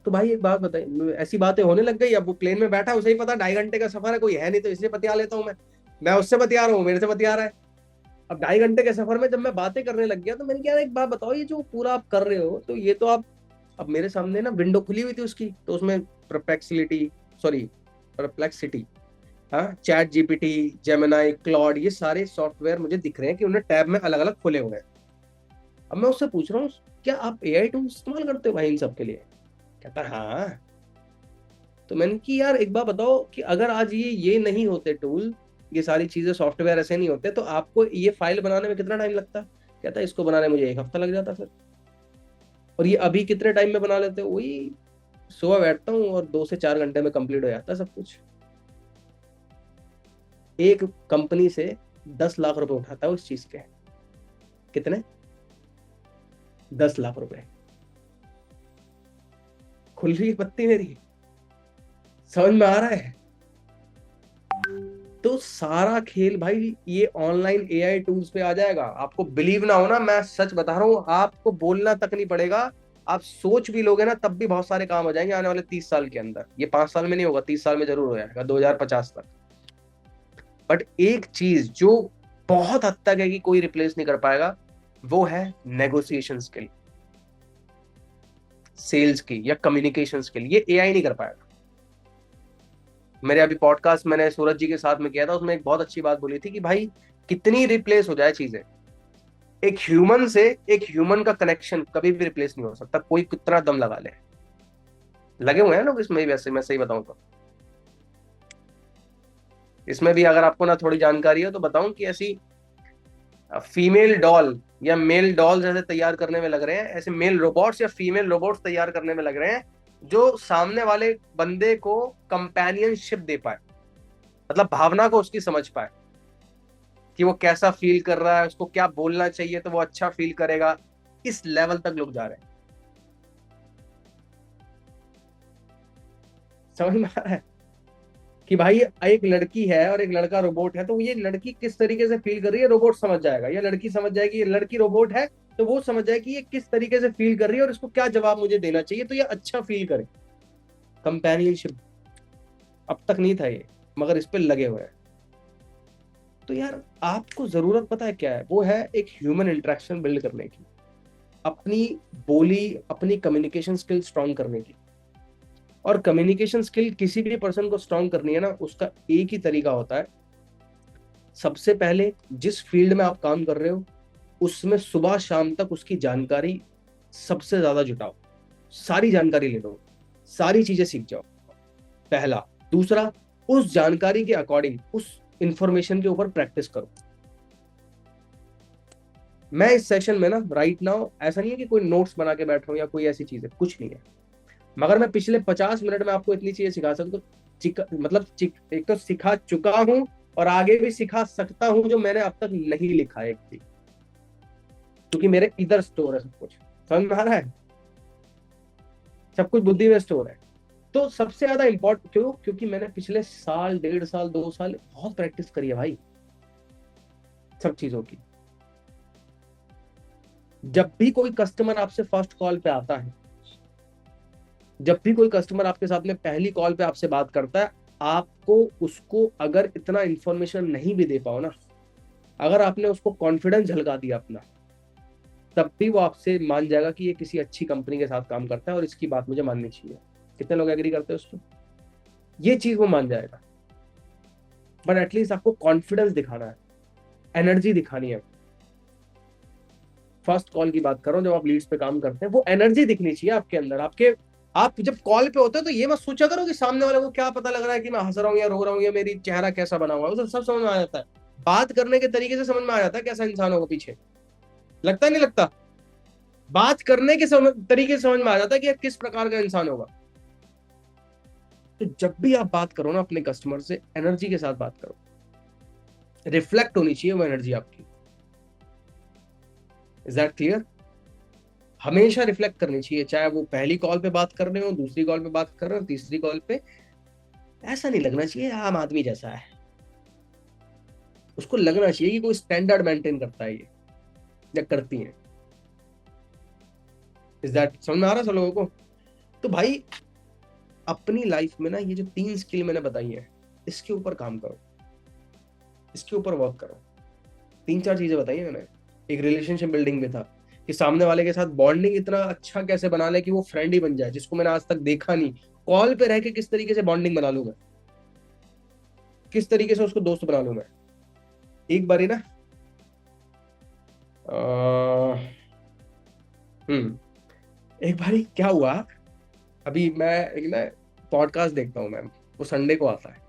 तो भाई एक बात बताइए, ऐसी बातें होने लग गई। अब वो प्लेन में बैठा है, उसे ही पता 2.5 घंटे का सफर है, कोई है नहीं तो इससे बतिया लेता हूँ मैं उससे बतिया रहा हूँ, मेरे से बतिया रहा है। अब 2.5 घंटे के सफर में जब मैं बातें करने लग गया, तो मैंने कहा एक बात बताओ, ये जो पूरा आप कर रहे हो, तो ये तो आप, अब मेरे सामने ना विंडो खुली हुई थी उसकी, तो उसमें परप्लेक्सिटी, सॉरी परप्लेक्सिटी, हाँ, चैट जीपीटी, जेमिनाई, क्लॉड, ये सारे सॉफ्टवेयर मुझे दिख रहे हैं कि उन्हें टैब में अलग अलग खुले हुए हैं। अब मैं उससे पूछ रहा हूँ, क्या आप एआई टूल इस्तेमाल करते हो भाई इन सब के लिए? कहता है हाँ। तो मैंने कि यार एक बात बताओ कि अगर आज ये नहीं होते टूल, ये सारी चीजें सॉफ्टवेयर ऐसे नहीं होते, तो आपको ये फाइल बनाने में कितना टाइम लगता? कहता है इसको बनाने में मुझे 1 हफ्ता लग जाता सर। और ये अभी कितने टाइम में बना लेते हो? वही सुबह बैठता हूँ और 2 से 4 घंटे में कंप्लीट हो जाता है सब कुछ। एक कंपनी से 10 लाख रुपए उठाता है उस चीज के। कितने? 10 लाख रुपए। खुल रही है पत्ती मेरी? समझ में आ रहा है? तो सारा खेल भाई ये ऑनलाइन एआई टूल्स पे आ जाएगा। आपको बिलीव ना हो ना, मैं सच बता रहा हूँ, आपको बोलना तक नहीं पड़ेगा। आप सोच भी लोगे ना तब भी बहुत सारे काम हो जाएंगे आने वाले 30 साल के अंदर। ये 5 साल में नहीं होगा, 30 साल में जरूर हो जाएगा, 2050 तक। बट एक चीज जो बहुत हद तक है कि कोई रिप्लेस नहीं कर पाएगा, वो है नेगोशिएशन स्किल, सेल्स की या कम्युनिकेशन स्किल। ये एआई नहीं कर पाएगा। मेरे अभी पॉडकास्ट मैंने सूरज जी के साथ में किया था, उसमें एक बहुत अच्छी बात बोली थी कि भाई कितनी रिप्लेस हो जाए चीजें, एक ह्यूमन से एक ह्यूमन का कनेक्शन कभी भी रिप्लेस नहीं हो सकता, कोई कितना दम लगा ले। लगे हुए हैं लोग इसमें भी, वैसे मैं सही बताऊं तो इसमें भी अगर आपको ना थोड़ी जानकारी हो तो बताऊं कि ऐसी फीमेल डॉल या मेल डॉल्स ऐसे तैयार करने में लग रहे हैं, ऐसे मेल रोबोट्स या फीमेल रोबोट्स तैयार करने में लग रहे हैं जो सामने वाले बंदे को कंपेनियनशिप दे पाए, मतलब भावना को उसकी समझ पाए कि वो कैसा फील कर रहा है, उसको क्या बोलना चाहिए तो वो अच्छा फील करेगा। इस लेवल तक लोग जा रहे हैं। समझ में आ रहा है कि भाई एक लड़की है और एक लड़का रोबोट है, तो ये लड़की किस तरीके से फील कर रही है रोबोट समझ जाएगा, या लड़की समझ जाएगी, ये लड़की रोबोट है तो वो समझ जाए कि ये किस तरीके से फील कर रही है और इसको क्या जवाब मुझे देना चाहिए तो ये अच्छा फील करे। कंपेनियनशिप अब तक नहीं था ये, मगर इस पे लगे हुए हैं। तो यार आपको जरूरत पता है क्या है? वो है एक ह्यूमन इंटरेक्शन बिल्ड करने की, अपनी बोली, अपनी कम्युनिकेशन स्किल स्ट्रांग करने की। और कम्युनिकेशन स्किल किसी भी पर्सन को स्ट्रांग करनी है ना, उसका एक ही तरीका होता है। सबसे पहले जिस फील्ड में आप काम कर रहे हो उसमें सुबह शाम तक उसकी जानकारी सबसे ज्यादा जुटाओ, सारी जानकारी ले लो, सारी चीजें सीख जाओ, पहला। दूसरा, उस जानकारी के अकॉर्डिंग उस इंफॉर्मेशन के ऊपर प्रैक्टिस करो। मैं इस सेशन में ना राइट नाउ ऐसा नहीं है कि कोई नोट्स बना के बैठ रहा हूं या कोई ऐसी चीज है, कुछ नहीं है। मगर मैं पिछले 50 मिनट में आपको इतनी चीजें सिखा सकता हूं, मतलब एक तो सिखा चुका हूं और आगे भी सिखा सकता हूं जो मैंने अब तक नहीं लिखा है एक भी, क्योंकि मेरे इधर स्टोर है सब कुछ। समझ में आ रहा है? सब कुछ बुद्धि में स्टोर है। तो सबसे ज्यादा इंपॉर्टेंट क्यों? क्योंकि मैंने पिछले साल, 1.5 साल, 2 साल बहुत प्रैक्टिस करी है भाई सब चीजों की। जब भी कोई कस्टमर आपसे फर्स्ट कॉल पे आता है, जब भी कोई कस्टमर आपके साथ में पहली कॉल पे आपसे बात करता है, आपको उसको अगर इतना इंफॉर्मेशन नहीं भी दे पाओ ना, अगर आपने उसको कॉन्फिडेंस झलका दिया अपना, तब भी वो आपसे मान जाएगा कि ये किसी अच्छी कंपनी के साथ काम करता है और इसकी बात मुझे माननी चाहिए। कितने लोग एग्री करते हैं उसको? ये चीज वो मान जाएगा। बट एटलीस्ट आपको कॉन्फिडेंस दिखाना है, एनर्जी दिखानी है। फर्स्ट कॉल की बात कर रहा हूँ, जब आप लीड्स पे काम करते हैं, वो एनर्जी दिखनी चाहिए आपके अंदर। आपके आप जब कॉल पे होते हो तो ये मत सोचा करो कि सामने वाले को क्या पता लग रहा है कि मैं हंस रहा हूँ या रो रहा हूँ या मेरी चेहरा कैसा बना हुआ है, वो सब समझ में आ जाता है। बात करने के तरीके से समझ में आ जाता है कैसा इंसान होगा पीछे। लगता नहीं लगता? बात करने के तरीके से समझ में आ जाता है कि किस प्रकार का इंसान होगा। तो जब भी आप बात करो ना अपने कस्टमर से, एनर्जी के साथ बात करो, रिफ्लेक्ट होनी चाहिए वो एनर्जी आपकी। Is that clear? हमेशा रिफ्लेक्ट करनी चाहिए, चाहे वो पहली कॉल पे बात कर रहे हो, दूसरी कॉल पे बात कर रहे हो, तीसरी कॉल पे। ऐसा नहीं लगना चाहिए आम आदमी जैसा है, उसको लगना चाहिए कि कोई स्टैंडर्ड मेंटेन करता है ये या करती है। इज दैट समझ में आ रहा है सब लोगों को? तो भाई अपनी लाइफ में ना ये जो 3 स्किल मैंने बताई है, इसके ऊपर काम करो, इसके ऊपर वर्क करो। 3-4 चीजें बताई है मैंने। एक रिलेशनशिप बिल्डिंग में था कि सामने वाले के साथ बॉन्डिंग इतना अच्छा कैसे बना ले कि वो फ्रेंड ही बन जाए, जिसको मैंने आज तक देखा नहीं। कॉल पे रह के किस तरीके से बॉन्डिंग बना लूं मैं, किस तरीके से उसको दोस्त बना लूं मैं। एक बारी ना एक बारी क्या हुआ, अभी मैं एक ना पॉडकास्ट देखता हूँ मैं, वो संडे को आता है,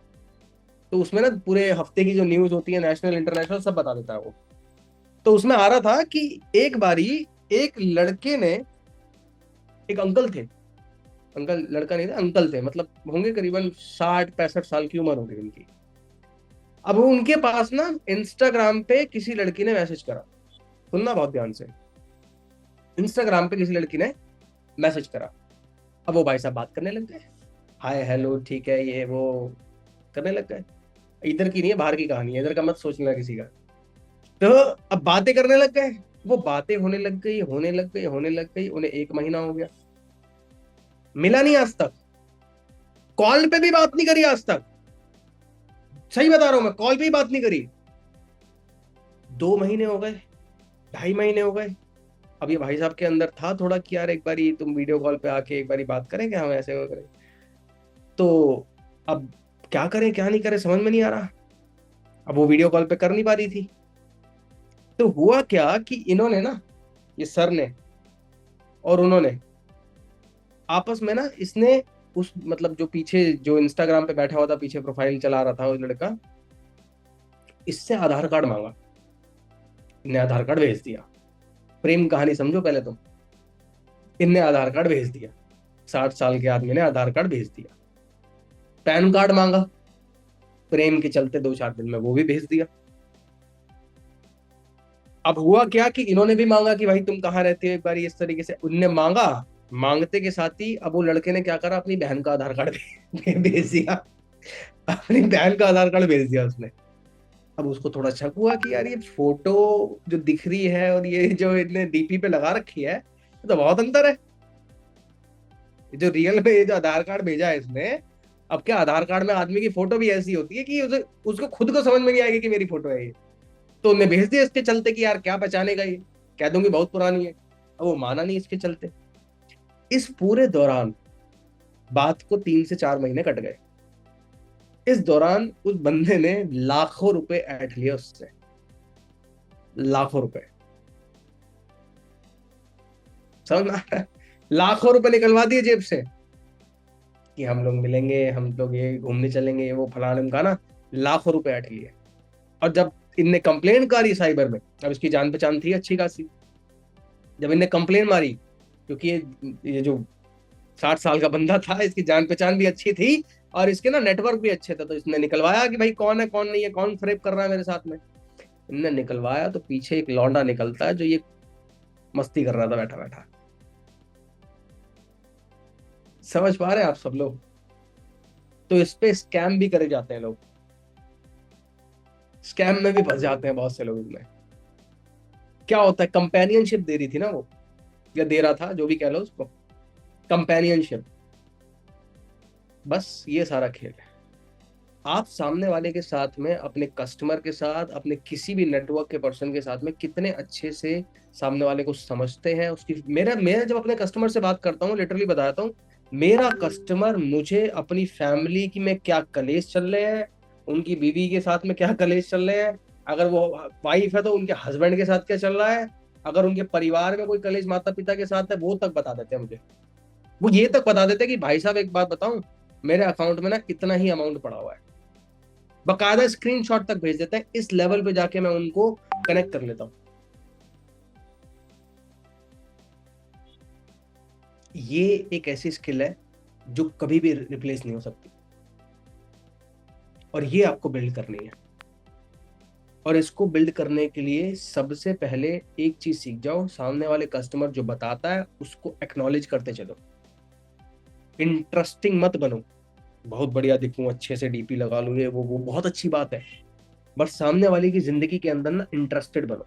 तो उसमें ना पूरे हफ्ते की जो न्यूज होती है, नेशनल इंटरनेशनल, सब बता देता है वो। तो उसमें आ रहा था कि एक बारी एक लड़के ने, एक अंकल थे, अंकल लड़का नहीं था, अंकल थे, मतलब होंगे करीबन 60-65 साल की उम्र होगी उनकी। अब उनके पास ना इंस्टाग्राम पे किसी लड़की ने मैसेज करा, सुनना बहुत ध्यान से, इंस्टाग्राम पे किसी लड़की ने मैसेज करा। अब वो भाई साहब बात करने लग गए, हाय हेलो ठीक है ये वो करने लग गए। इधर की नहीं है, बाहर की कहानी है, इधर का मत सोचना किसी का। तो अब बातें करने लग गए, वो बातें होने लग गई, होने लग गई, होने लग गई, उन्हें 1 महीना हो गया, मिला नहीं आज तक, कॉल पे भी बात नहीं करी आज तक, सही बता रहा हूं मैं, कॉल पे भी बात नहीं करी। 2 महीने हो गए, 2.5 महीने हो गए। अब ये भाई साहब के अंदर था थोड़ा कि यार एक बारी तुम वीडियो कॉल पे आके एक बारी बात करें, क्या हम ऐसे वो करें। तो अब क्या करें क्या नहीं करें समझ में नहीं आ रहा। अब वो वीडियो कॉल पे कर नहीं पा रही थी। तो हुआ क्या कि इन्होंने ना, ये सर ने और उन्होंने आपस में ना, इसने उस मतलब जो पीछे जो इंस्टाग्राम पे बैठा हुआ था, पीछे प्रोफाइल चला रहा था वो लड़का, इससे आधार कार्ड मांगा। इन्हें आधार कार्ड भेज दिया। प्रेम कहानी समझो पहले तुम। इनने आधार कार्ड भेज दिया, 60 साल के आदमी ने आधार कार्ड भेज दिया। पैन कार्ड मांगा, प्रेम के चलते 2-4 दिन में वो भी भेज दिया। अब हुआ क्या कि इन्होंने भी मांगा कि भाई तुम कहाँ रहते हो एक बार, इस तरीके से उनने मांगा। मांगते के साथ ही अब वो लड़के ने क्या करा, अपनी बहन का आधार कार्ड भेज दिया। अपनी बहन का आधार कार्ड भेज दिया उसने। अब उसको थोड़ा शक हुआ कि यार ये फोटो जो दिख रही है और ये जो इतने डीपी पे लगा रखी है, तो बहुत अंतर है। जो रियल में ये जो आधार कार्ड भेजा है इसने, अब क्या आधार कार्ड में आदमी की फोटो भी ऐसी होती है कि उसको खुद को समझ में नहीं आएगी कि मेरी फोटो है ये। तो उन्हें भेज दिया इसके चलते कि यार क्या पहचानेगा ये, कह दूंगी बहुत पुरानी है। अब वो माना नहीं इसके चलते। इस पूरे दौरान बात को 3 से 4 महीने कट गए। इस दौरान उस बंदे ने लाखों रुपए ऐंठ लिए उससे, लाखों रुपए। समझ में आ रहा है? लाखों रुपए निकलवा दिए जेब से कि हम लोग मिलेंगे, हम लोग ये घूमने चलेंगे, ये वो फलाने का ना, लाखों रुपए ऐंठ लिए। और जब इनने कंप्लेन करी साइबर में, अब इसकी जान पहचान थी अच्छी खासी, जब इनने कंप्लेन मारी, क्योंकि ये जो 60 साल का बंदा था, इसकी जान पहचान भी अच्छी थी और इसके ना नेटवर्क भी अच्छे थे, तो इसने निकलवाया कि भाई कौन है कौन नहीं है, कौन फ्रेब कर रहा है मेरे साथ में। इनने निकलवाया तो पीछे एक लौंडा निकलता है जो ये मस्ती कर रहा था बैठा बैठा। समझ पा रहे हैं आप सब लोग? तो इस पे स्कैम भी करे जाते हैं लोग, स्कैम में भी फंस जाते हैं बहुत से लोग इसमें। क्या होता है, कंपेनियनशिप दे रही थी ना वो, या दे रहा था, जो भी कह लो उसको, कंपेनियनशिप। बस ये सारा खेल है। आप सामने वाले के साथ में, अपने कस्टमर के साथ, अपने किसी भी नेटवर्क के पर्सन के साथ में कितने अच्छे से सामने वाले को समझते हैं उसकी। मेरा मैं जब अपने कस्टमर से बात करता हूँ, लिटरली बताता हूँ, मेरा कस्टमर मुझे अपनी फैमिली की में क्या कलेश चल रहे हैं, उनकी बीवी के साथ में क्या कलेश चल रहे हैं, अगर वो वाइफ है तो उनके हस्बैंड के साथ क्या चल रहा है, अगर उनके परिवार में कोई कलेश माता पिता के साथ है वो तक बता देते हैं मुझे। वो ये तक बता देते हैं कि भाई साहब एक बात बताऊं, मेरे अकाउंट में ना इतना ही अमाउंट पड़ा हुआ है, बकायदा स्क्रीनशॉट तक भेज देते हैं। इस लेवल पे जाके मैं उनको कनेक्ट कर लेता हूं। ये एक ऐसी स्किल है जो कभी भी रिप्लेस नहीं हो सकती, और ये आपको बिल्ड करनी है। और इसको बिल्ड करने के लिए सबसे पहले एक चीज सीख जाओ, सामने वाले कस्टमर जो बताता है उसको एक्नॉलेज करते चलो। इंटरेस्टिंग मत बनो, बहुत बढ़िया दिखूं, अच्छे से डीपी लगा लूं, ये वो बहुत अच्छी बात है, बट सामने वाले की जिंदगी के अंदर ना इंटरेस्टेड बनो।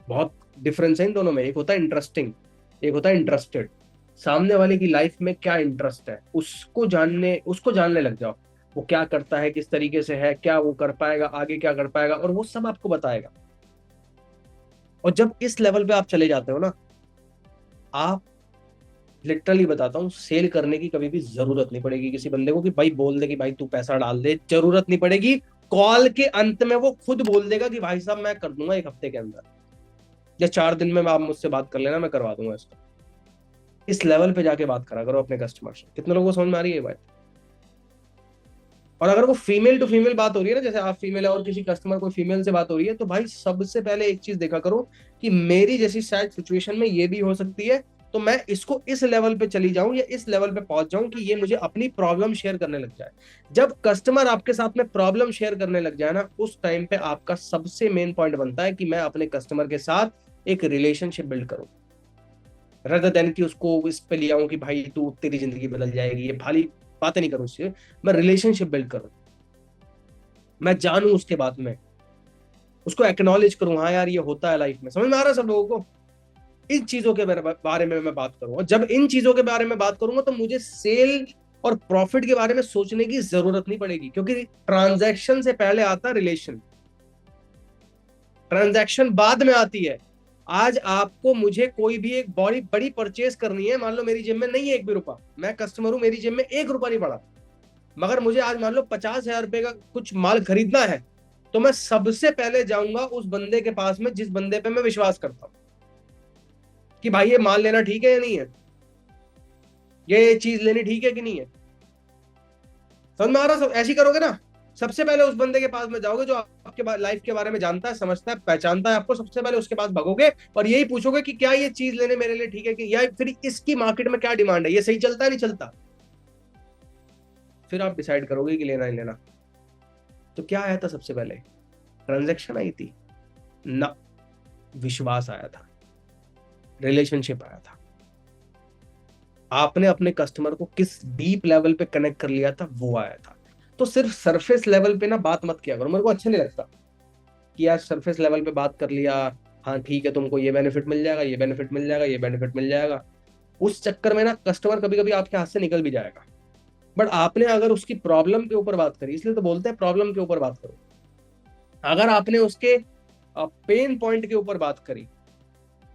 बहुत डिफरेंस है इन दोनों में, एक होता है इंटरेस्टिंग, एक होता है इंटरेस्टेड। सामने वाले की लाइफ में क्या इंटरेस्ट है उसको जानने लग जाओ। वो क्या करता है, किस तरीके से है, क्या वो कर पाएगा, आगे क्या कर पाएगा, और वो सब आपको बताएगा। और जब इस लेवल पे आप चले जाते हो ना, आप लिटरली बताता हूँ, सेल करने की कभी भी जरूरत नहीं पड़ेगी किसी बंदे को कि भाई बोल दे कि भाई तू पैसा डाल दे, जरूरत नहीं पड़ेगी। कॉल के अंत में वो खुद बोल देगा कि भाई साहब मैं कर दूंगा 1 हफ्ते के अंदर, या 4 दिन में आप मुझसे बात कर लेना, मैं करवा दूंगा इसको। इस लेवल पे जाके बात करा करो अपने कस्टमर से। कितने लोगों को समझ में आ रही है ये बात? और अगर वो फीमेल टू फीमेल बात हो रही है ना, जैसे आप फीमेल है और किसी कस्टमर को फीमेल से बात हो रही है, तो भाई सबसे पहले एक चीज देखा करो कि मेरी जैसी शायद सिचुएशन में ये भी हो सकती है, तो मैं इसको इस लेवल पे चली जाऊं या इस लेवल पे पहुंच जाऊं कि ये मुझे अपनी प्रॉब्लम शेयर करने लग जाए। जब कस्टमर आपके साथ में प्रॉब्लम शेयर करने लग जाए ना, उस टाइम पे आपका सबसे मेन पॉइंट बनता है कि मैं अपने कस्टमर के साथ एक रिलेशनशिप बिल्ड करूं, रदर देन कि उसको इस पे ले आऊं कि भाई तू तेरी जिंदगी बदल जाएगी, ये भाली बातें नहीं करूं उससे। मैं रिलेशनशिप बिल्ड करूं, मैं जानूं उसके बाद में, उसको एक्नॉलेज करूं, हाँ यार ये होता है लाइफ में। समझ में आ रहा है सब लोगों को? इन चीजों के बारे में मैं बात करूंगा। जब इन चीजों के बारे में बात करूंगा तो मुझे सेल और प्रॉफिट के बारे में सोचने की जरूरत नहीं पड़ेगी, क्योंकि ट्रांजैक्शन से पहले आता रिलेशन, ट्रांजैक्शन बाद में आती है। आज आपको मुझे कोई भी एक बड़ी बड़ी परचेज करनी है, मान लो मेरी जेब में नहीं है एक भी रुपया, मैं कस्टमर हूं, मेरी जेब में 1 रुपया नहीं पड़ा, मगर मुझे आज मान लो 50,000 रुपए का कुछ माल खरीदना है, तो मैं सबसे पहले जाऊंगा उस बंदे के पास में जिस बंदे पे मैं विश्वास करता हूं कि भाई ये माल लेना ठीक है या नहीं है, ये चीज लेनी ठीक है कि नहीं है। समझ में आ रहा? सब ऐसी करोगे ना, सबसे पहले उस बंदे के पास में जाओगे जो आपके लाइफ के बारे में जानता है, समझता है, पहचानता है आपको, सबसे पहले उसके पास भागोगे और यही पूछोगे कि क्या ये चीज लेने मेरे लिए ठीक है कि, या फिर इसकी मार्केट में क्या डिमांड है, ये सही चलता है नहीं चलता। फिर आप डिसाइड करोगे कि लेना नहीं लेना। तो क्या आया था सबसे पहले? ट्रांजैक्शन आई थी ना, विश्वास आया था, रिलेशनशिप आया था। आपने अपने कस्टमर को किस डीप लेवल पे कनेक्ट कर लिया था, वो आया था। तो सिर्फ सरफेस लेवल पे ना बात मत किया करो, मेरे को अच्छा नहीं लगता कि यार सरफेस लेवल पे बात कर लिया, हाँ ठीक है तुमको ये बेनिफिट मिल जाएगा, ये बेनिफिट मिल जाएगा, ये बेनिफिट मिल जाएगा। उस चक्कर में ना कस्टमर कभी कभी आपके हाथ से निकल भी जाएगा। बट आपने अगर उसकी प्रॉब्लम के ऊपर बात करी, इसलिए तो बोलते हैं प्रॉब्लम के ऊपर बात करो। अगर आपने उसके पेन पॉइंट के ऊपर बात करी,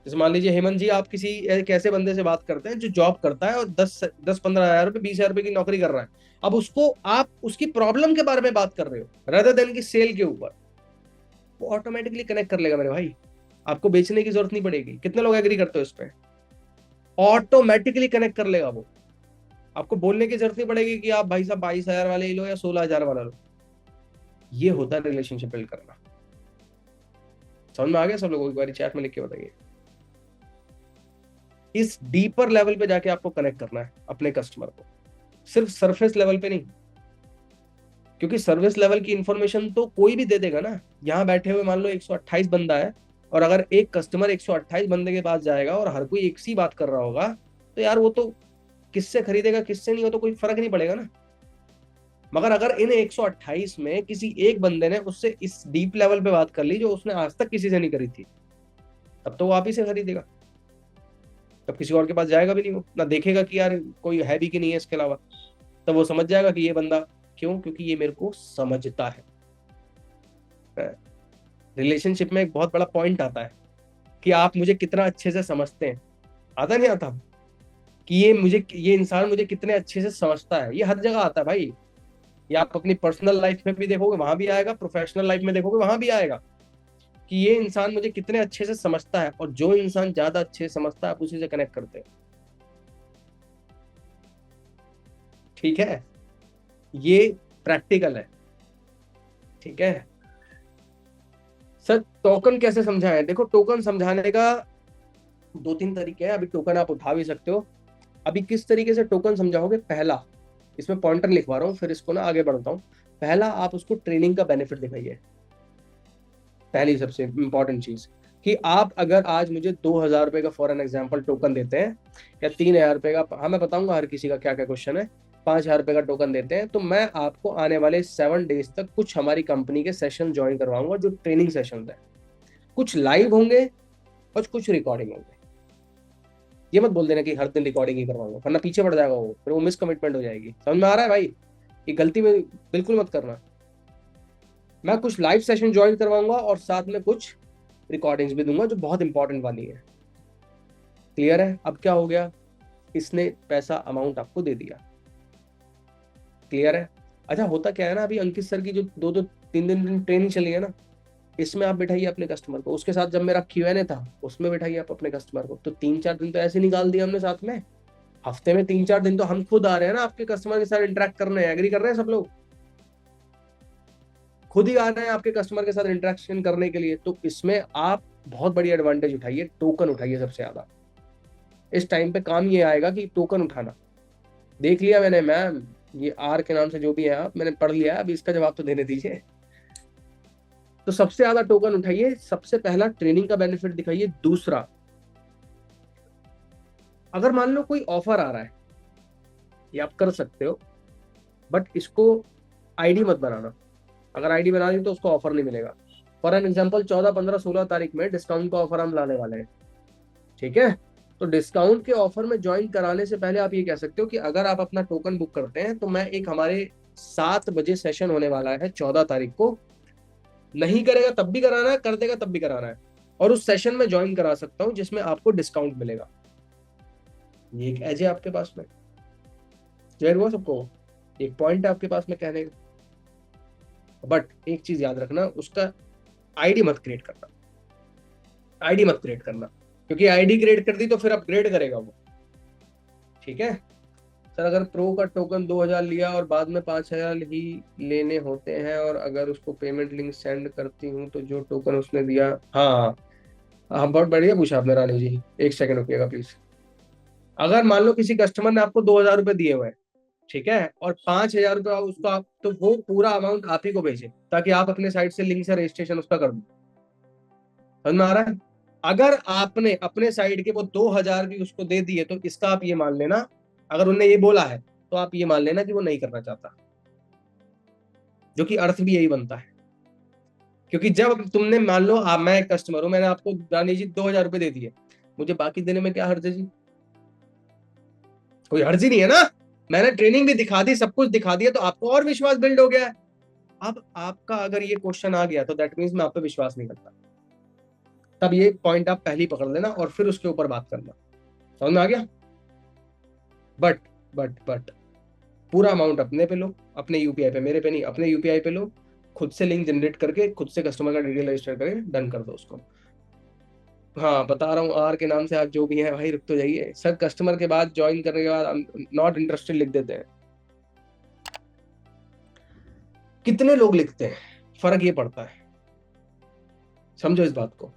जैसे मान लीजिए हेमंत जी, आप किसी एक ऐसे बंदे से बात करते हैं जो जॉब करता है और 10-15 हज़ार रुपए 20 हज़ार रुपए की नौकरी कर रहा है, अब उसको आप उसकी प्रॉब्लम के बारे में बात कर रहे हो रेदर देन की सेल के ऊपर, वो ऑटोमेटिकली कनेक्ट कर लेगा मेरे भाई। आपको बेचने की जरूरत नहीं पड़ेगी। कितने लोग एग्री करते हो इस पे? ऑटोमेटिकली कनेक्ट कर लेगा वो। आपको बोलने की जरूरत नहीं पड़ेगी कि आप भाई साहब 22,000 वाले ही लो या 16,000 वाला लो। ये होता है रिलेशनशिप बिल्ड करना। समझ में आ गया सब लोगों को? एक बार चैट में लिख के बताइए। इस डीपर लेवल पे जाके आपको कनेक्ट करना है अपने कस्टमर को, सिर्फ सरफेस लेवल पे नहीं। क्योंकि सर्विस लेवल की इंफॉर्मेशन तो कोई भी दे देगा ना। यहाँ बैठे हुए मान लो 128 बंदा है, और अगर एक कस्टमर 128 बंदे के पास जाएगा और हर कोई एक सी बात कर रहा होगा, तो यार वो तो किससे खरीदेगा किससे नहीं, हो तो कोई फर्क नहीं पड़ेगा ना। मगर अगर इन 128 में किसी एक बंदे ने उससे इस डीप लेवल पे बात कर ली जो उसने आज तक किसी से नहीं करी थी, तब तो वो आप ही से खरीदेगा। तब किसी और के पास जाएगा भी नहीं, वो ना देखेगा कि यार कोई है भी कि नहीं है इसके अलावा। तब वो समझ जाएगा कि ये बंदा, क्यों? क्योंकि ये मेरे को समझता है। रिलेशनशिप में एक बहुत बड़ा पॉइंट आता है कि आप मुझे कितना अच्छे से समझते हैं। आता नहीं आता? कि ये इंसान मुझे कितने अच्छे से समझता है, ये हर जगह आता है भाई। ये आप अपनी पर्सनल लाइफ में भी देखोगे वहां भी आएगा, प्रोफेशनल लाइफ में देखोगे वहां भी आएगा। कि ये इंसान मुझे कितने अच्छे से समझता है, और जो इंसान ज्यादा अच्छे से समझता है आप उसी से कनेक्ट करते हैं। ठीक है, ये प्रैक्टिकल है। ठीक है सर, टोकन कैसे समझाएं? देखो, टोकन समझाने का दो तीन तरीके हैं। अभी टोकन आप उठा भी सकते हो। अभी किस तरीके से टोकन समझाओगे? पहला, इसमें पॉइंटर लिखवा रहा हूँ, फिर इसको ना आगे बढ़ता हूँ। पहला, आप उसको ट्रेनिंग का बेनिफिट दिखाइए। पहली सबसे इंपॉर्टेंट चीज, कि आप अगर आज मुझे 2,000 रुपए का फॉर एन एग्जाम्पल टोकन देते हैं, या 3,000 रुपए का, हाँ मैं बताऊंगा हर किसी का क्या क्या क्वेश्चन है, 5,000 रुपए का टोकन देते हैं, तो मैं आपको आने वाले 7 डेज तक कुछ हमारी कंपनी के सेशन ज्वाइन करवाऊंगा, जो ट्रेनिंग सेशन है। कुछ लाइव होंगे और कुछ रिकॉर्डिंग होंगे। ये मत बोल देना कि हर दिन रिकॉर्डिंग ही करवाऊंगा, वरना पीछे पड़ जाएगा वो, फिर वो मिस कमिटमेंट हो जाएगी। समझ में आ रहा है भाई? ये गलती में बिल्कुल मत करना। मैं कुछ लाइव सेशन ज्वाइन करवाऊंगा और साथ में कुछ रिकॉर्डिंग्स भी दूंगा, जो बहुत इंपॉर्टेंट वाली है। क्लियर है? अब क्या हो गया, इसने पैसा अमाउंट आपको दे दिया। क्लियर है? अच्छा, होता क्या है ना, अभी अंकित सर की जो दो दो तीन दिन दिन ट्रेनिंग चली है ना, इसमें आप बिठाइए अपने कस्टमर को, उसके साथ जब मेरा Q&A था उसमें बिठाइए आप अपने कस्टमर को, तो 3-4 दिन तो ऐसे निकाल दिए हमने साथ में। हफ्ते में 3-4 दिन तो हम खुद आ रहे हैं ना आपके कस्टमर के साथ इंटरेक्ट करने। एग्री कर रहे हैं सब लोग? खुद ही आ रहे हैं आपके कस्टमर के साथ इंटरेक्शन करने के लिए। तो इसमें आप बहुत बड़ी एडवांटेज उठाइए, टोकन उठाइए सबसे ज्यादा। इस टाइम पे काम ये आएगा कि टोकन उठाना। देख लिया मैंने मैम, ये आर के नाम से जो भी है आप, मैंने पढ़ लिया, अभी इसका जवाब तो देने दीजिए। तो सबसे ज्यादा टोकन उठाइए। सबसे पहला, ट्रेनिंग का बेनिफिट दिखाइए। दूसरा, अगर मान लो कोई ऑफर आ रहा है, ये आप कर सकते हो, बट इसको आईडी मत बनाना। अगर आईडी बना दी तो उसको ऑफर नहीं मिलेगा। फॉर एन एग्जाम्पल 14, 15, 16 तारीख में डिस्काउंट का ऑफर हम लाने वाले हैं। ठीक है, तो डिस्काउंट के ऑफर में ज्वाइन कराने से पहले आप ये कह सकते हो कि अगर आप अपना टोकन बुक करते हैं तो मैं एक, हमारे 7 बजे सेशन होने वाला है 14 तारीख को, नहीं करेगा तब भी कराना है, कर देगा तब भी कराना है, और उस सेशन में ज्वाइन करा सकता हूं जिसमें आपको डिस्काउंट मिलेगा। ये एक एज है आपके पास में। क्लियर हुआ सबको? एक पॉइंट है आपके पास में कहने का। बट एक चीज याद रखना, उसका आईडी मत क्रिएट करना। आईडी मत क्रिएट करना, क्योंकि आईडी क्रिएट कर दी तो फिर अपग्रेड करेगा वो। ठीक है सर, अगर प्रो का टोकन 2,000 लिया और बाद में 5,000 ही लेने होते हैं, और अगर उसको पेमेंट लिंक सेंड करती हूँ तो जो टोकन उसने दिया। हाँ हाँ, बहुत बढ़िया पूछा आपने रानी जी, एक सेकंड रुकिएगा प्लीज। अगर मान लो किसी कस्टमर ने आपको 2,000 रुपये दिए हुए हैं, ठीक है, और 5,000 रुपये उसको आप, तो वो पूरा अमाउंट आप ही को भेजे, ताकि आप अपने साइड से लिंक से रजिस्ट्रेशन उसका कर दो। समझ में आ रहा है? अगर आपने अपने साइड के वो 2,000 भी उसको दे दिए, तो इसका आप ये मान लेना, अगर उन्होंने ये बोला है तो आप ये मान लेना कि वो नहीं करना चाहता, जो कि अर्थ भी यही बनता है। क्योंकि जब तुमने, मान लो आप, मैं एक कस्टमर हूं, मैंने आपको रानी जी 2,000 रुपये दे दिए, मुझे बाकी देने में क्या हर्ज है जी? कोई हर्ज ही नहीं है ना। मैंने ट्रेनिंग भी दिखा दी, सब कुछ दिखा दिया, तो आपको और विश्वास बिल्ड हो गया है। अब आपका अगर ये क्वेश्चन आ गया तो दैट मीन्स मैं आप पे विश्वास नहीं करता। तब ये पॉइंट आप पहले ही पकड़ लेना और फिर उसके ऊपर बात करना। समझ में आ गया? बट बट पूरा अमाउंट अपने पे लो, अपने यूपीआई पे, मेरे पे नहीं, अपने यूपीआई पे लो। खुद से लिंक जनरेट करके, खुद से कस्टमर का डिटेल रजिस्टर करके डन कर दो उसको। हाँ बता रहा हूँ, आर के नाम से आप जो भी हैं भाई, रुक तो जाइए सर। कस्टमर के बाद ज्वाइन करने के बाद नॉट इंटरेस्टेड लिख देते हैं। कितने लोग लिखते हैं, फर्क ये पड़ता है। समझो इस बात को।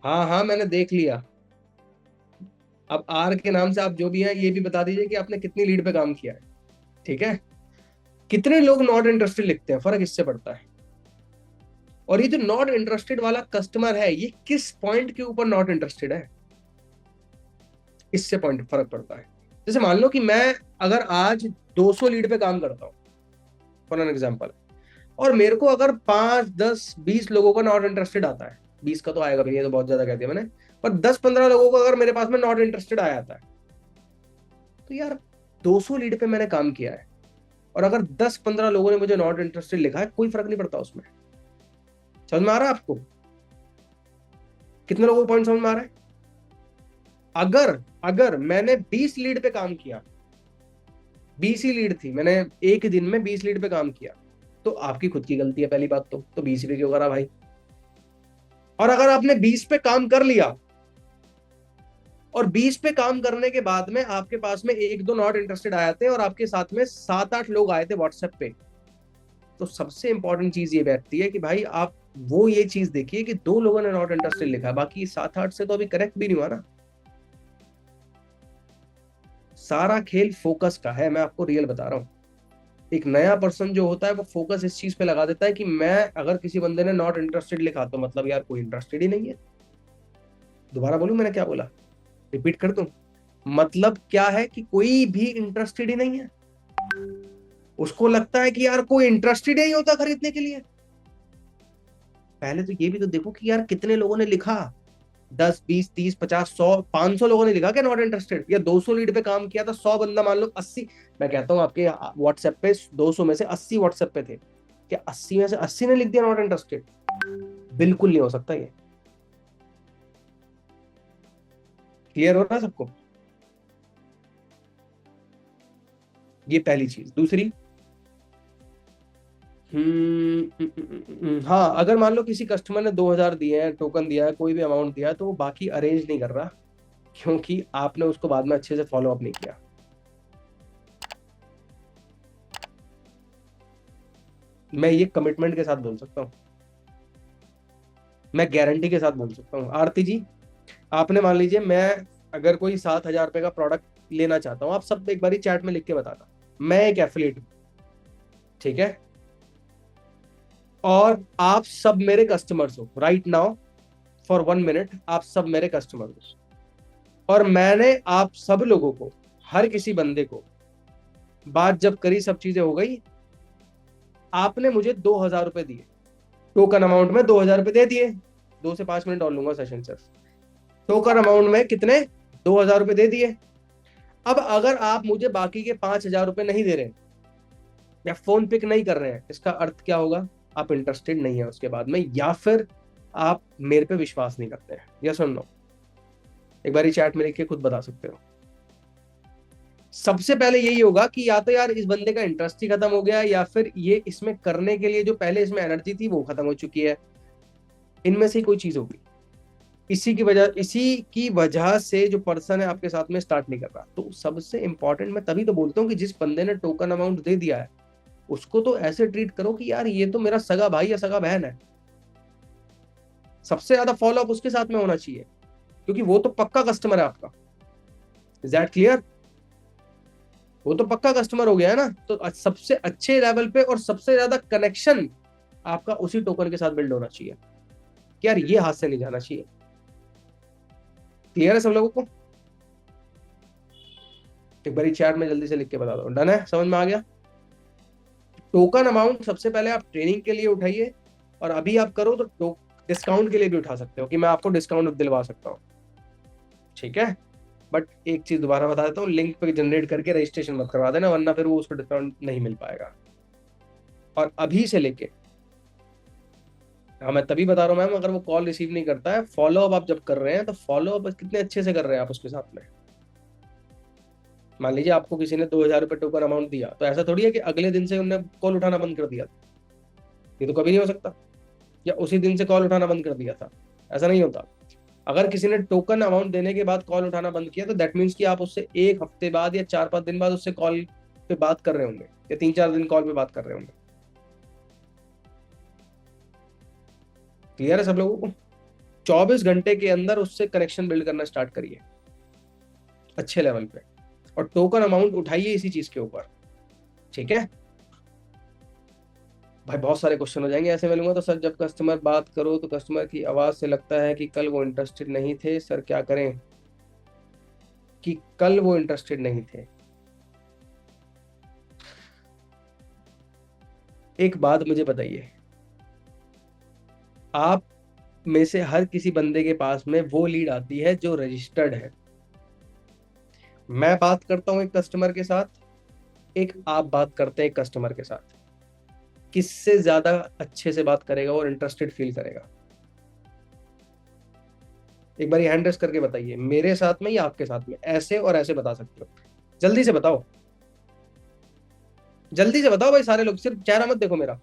हाँ हाँ, मैंने देख लिया। अब आर के नाम से आप जो भी हैं, ये भी बता दीजिए कि आपने कितनी लीड पे काम किया है। ठीक है, कितने लोग नॉट इंटरेस्टेड लिखते हैं, फर्क इससे पड़ता है। और ये जो नॉट इंटरेस्टेड वाला कस्टमर है, ये किस पॉइंट के ऊपर नॉट इंटरेस्टेड है, इससे पॉइंट फर्क पड़ता है। जैसे मान लो कि मैं अगर आज 200 लीड पे काम करता हूं, फॉर एन एग्जांपल, और मेरे को अगर 5, 10, 20 लोगों का नॉट इंटरेस्टेड आता है, 20 का तो आएगा भैया, तो बहुत ज्यादा कह दिया मैंने, पर 10-15 लोगों को अगर मेरे पास में नॉट इंटरेस्टेड आया आता है, तो यार 200 लीड पे मैंने काम किया है, और अगर 10-15 लोगों ने मुझे नॉट इंटरेस्टेड लिखा है, कोई फर्क नहीं पड़ता उसमें। समझ में आ रहा है आपको? कितने लोगों को पॉइंट समझ में आ रहा है? अगर अगर मैंने 20 लीड पे काम किया, 20 ही लीड थी, मैंने एक दिन में 20 लीड पे काम किया, तो आपकी खुद की गलती है पहली बात तो 20 पे क्यों करा भाई? और अगर आपने 20 पे काम कर लिया और 20 पे काम करने के बाद में आपके पास में एक दो नॉट इंटरेस्टेड आए थे और आपके साथ में 7-8 लोग आए थे व्हाट्सएप पे, तो सबसे इंपॉर्टेंट चीज ये बैठती है कि भाई आप वो ये चीज देखिए कि 2 लोगों ने नॉट इंटरेस्टेड लिखा है, बाकी 7-8 से तो अभी कनेक्ट भी नहीं हुआ ना। सारा खेल फोकस का है, मैं आपको रियल बता रहा हूं। एक नया पर्सन जो होता है वो फोकस इस चीज पे लगा देता है कि मैं अगर किसी बंदे ने नॉट इंटरेस्टेड लिखा तो मतलब यार कोई इंटरेस्टेड ही नहीं है। दोबारा बोलूं मैंने क्या बोला, रिपीट कर दूं? मतलब क्या है कि कोई भी इंटरेस्टेड ही नहीं है। उसको लगता है कि यार कोई इंटरेस्टेड ही होता खरीदने के लिए। पहले तो ये भी तो देखो कि यार कितने लोगों ने लिखा, 10, 20, 30, 50, 100, 500 लोगों ने लिखा क्या नॉट इंटरेस्टेड, या 200 लीड पे काम किया था, 100 बंदा मान लो 80, मैं कहता हूँ आपके व्हाट्सएप पे 200 में से 80 व्हाट्सएप पे थे, क्या 80 में से 80 ने लिख दिया नॉट इंटरेस्टेड? बिल्कुल नहीं हो सकता ये। क्लियर हो रहा है सबको? ये पहली चीज। दूसरी, हाँ, अगर मान लो किसी कस्टमर ने 2000 दिए हैं, टोकन दिया है, कोई भी अमाउंट दिया है, तो वो बाकी अरेंज नहीं कर रहा क्योंकि आपने उसको बाद में अच्छे से फॉलो अप नहीं किया। मैं ये कमिटमेंट के साथ बोल सकता हूँ, मैं गारंटी के साथ बोल सकता हूँ। आरती जी, आपने मान लीजिए, मैं अगर कोई 7,000 रुपए का प्रोडक्ट लेना चाहता हूँ, आप सब एक बारी चैट में लिख के बताना, मैं एक एफिलिएट हूँ, ठीक है, और आप सब मेरे कस्टमर्स हो राइट नाउ, फॉर 1 मिनट आप सब मेरे कस्टमर हो, और मैंने आप सब लोगों को, हर किसी बंदे को, बात जब करी, सब चीजें हो गई, आपने मुझे 2,000 रुपए दिए, टोकन अमाउंट में 2,000 रुपए दे दिए। 2 से 5 मिनट और लूंगा सेशन सिर्फ। टोकन अमाउंट में कितने, 2,000 रुपए दे दिए। अब अगर आप मुझे बाकी के 5,000 रुपए नहीं दे रहे या फोन पिक नहीं कर रहे हैं, इसका अर्थ क्या होगा? आप इंटरेस्टेड नहीं है उसके बाद में, या फिर आप मेरे पे विश्वास नहीं करते हैं। यस और नो? एक बार चैट में लिख के खुद बता सकते हो। सबसे पहले यही होगा कि या तो यार इस बंदे का इंटरेस्ट ही खत्म हो गया, या फिर ये इसमें करने के लिए जो पहले इसमें एनर्जी थी वो खत्म हो चुकी है। इनमें से कोई चीज होगी। इसी की वजह से जो पर्सन है आपके साथ में स्टार्ट नहीं कर रहा। तो सबसे इंपॉर्टेंट मैं तभी तो बोलता हूँ कि जिस बंदे ने टोकन अमाउंट दे दिया है उसको तो ऐसे ट्रीट करो कि यार ये तो मेरा सगा भाई या सगा बहन है। सबसे ज्यादा फॉलो अप उसके साथ में होना चाहिए, क्योंकि वो तो पक्का कस्टमर है आपका। Is that clear? वो तो पक्का कस्टमर हो गया है ना। तो सबसे अच्छे लेवल पे और सबसे ज्यादा कनेक्शन आपका उसी टोकन के साथ बिल्ड होना चाहिए कि यार ये हाथ से नहीं जाना चाहिए। क्लियर है सब लोगों को? एक बार चैट में जल्दी से लिख के बता दो। डन है? समझ में आ गया? टोकन अमाउंट सबसे पहले आप ट्रेनिंग के लिए उठाइए, और अभी आप करो तो डिस्काउंट के लिए भी उठा सकते हो कि मैं आपको डिस्काउंट दिलवा सकता हूँ, ठीक है। बट एक चीज दोबारा बता देता हूँ, लिंक पे जनरेट करके रजिस्ट्रेशन मत करवा देना, वरना फिर वो उसको डिस्काउंट नहीं मिल पाएगा। और अभी से लेके, हाँ मैं तभी बता रहा हूँ मैम, अगर वो कॉल रिसीव नहीं करता है, फॉलो अप आप जब कर रहे हैं तो फॉलो अप कितने अच्छे से कर रहे हैं आप उसके साथ में। मान लीजिए आपको किसी ने 2,000 रुपये टोकन अमाउंट दिया, तो ऐसा थोड़ी है कि अगले दिन से उन्होंने कॉल उठाना बंद कर दिया। ये तो कभी नहीं हो सकता। या उसी दिन से कॉल उठाना बंद कर दिया था, ऐसा नहीं होता। अगर किसी ने टोकन अमाउंट देने के बाद कॉल उठाना बंद किया तो दैट मीन्स कि आप उससे 1 हफ्ते बाद या 4-5 दिन बाद उससे कॉल पे बात कर रहे होंगे, या 3-4 दिन कॉल पे बात कर रहे होंगे। क्लियर है सब लोगों को? 24 घंटे के अंदर उससे कनेक्शन बिल्ड करना स्टार्ट करिए अच्छे लेवल पे, और टोकन अमाउंट उठाइए इसी चीज के ऊपर, ठीक है भाई। बहुत सारे क्वेश्चन हो जाएंगे ऐसे मिलूंगा तो। सर जब कस्टमर बात करो तो कस्टमर की आवाज से लगता है कि कल वो इंटरेस्टेड नहीं थे, सर क्या करें? कि कल वो इंटरेस्टेड नहीं थे। एक बात मुझे बताइए, आप में से हर किसी बंदे के पास में वो लीड आती है जो रजिस्टर्ड है। मैं बात करता हूं एक कस्टमर के साथ, एक आप बात करते हैं एक कस्टमर के साथ, किससे ज्यादा अच्छे से बात करेगा और इंटरेस्टेड फील करेगा? एक बार हैंड रेस करके बताइए, मेरे साथ में या आपके साथ में, ऐसे और ऐसे बता सकते हो। जल्दी से बताओ, जल्दी से बताओ भाई सारे लोग, सिर्फ चेहरा मत देखो मेरा।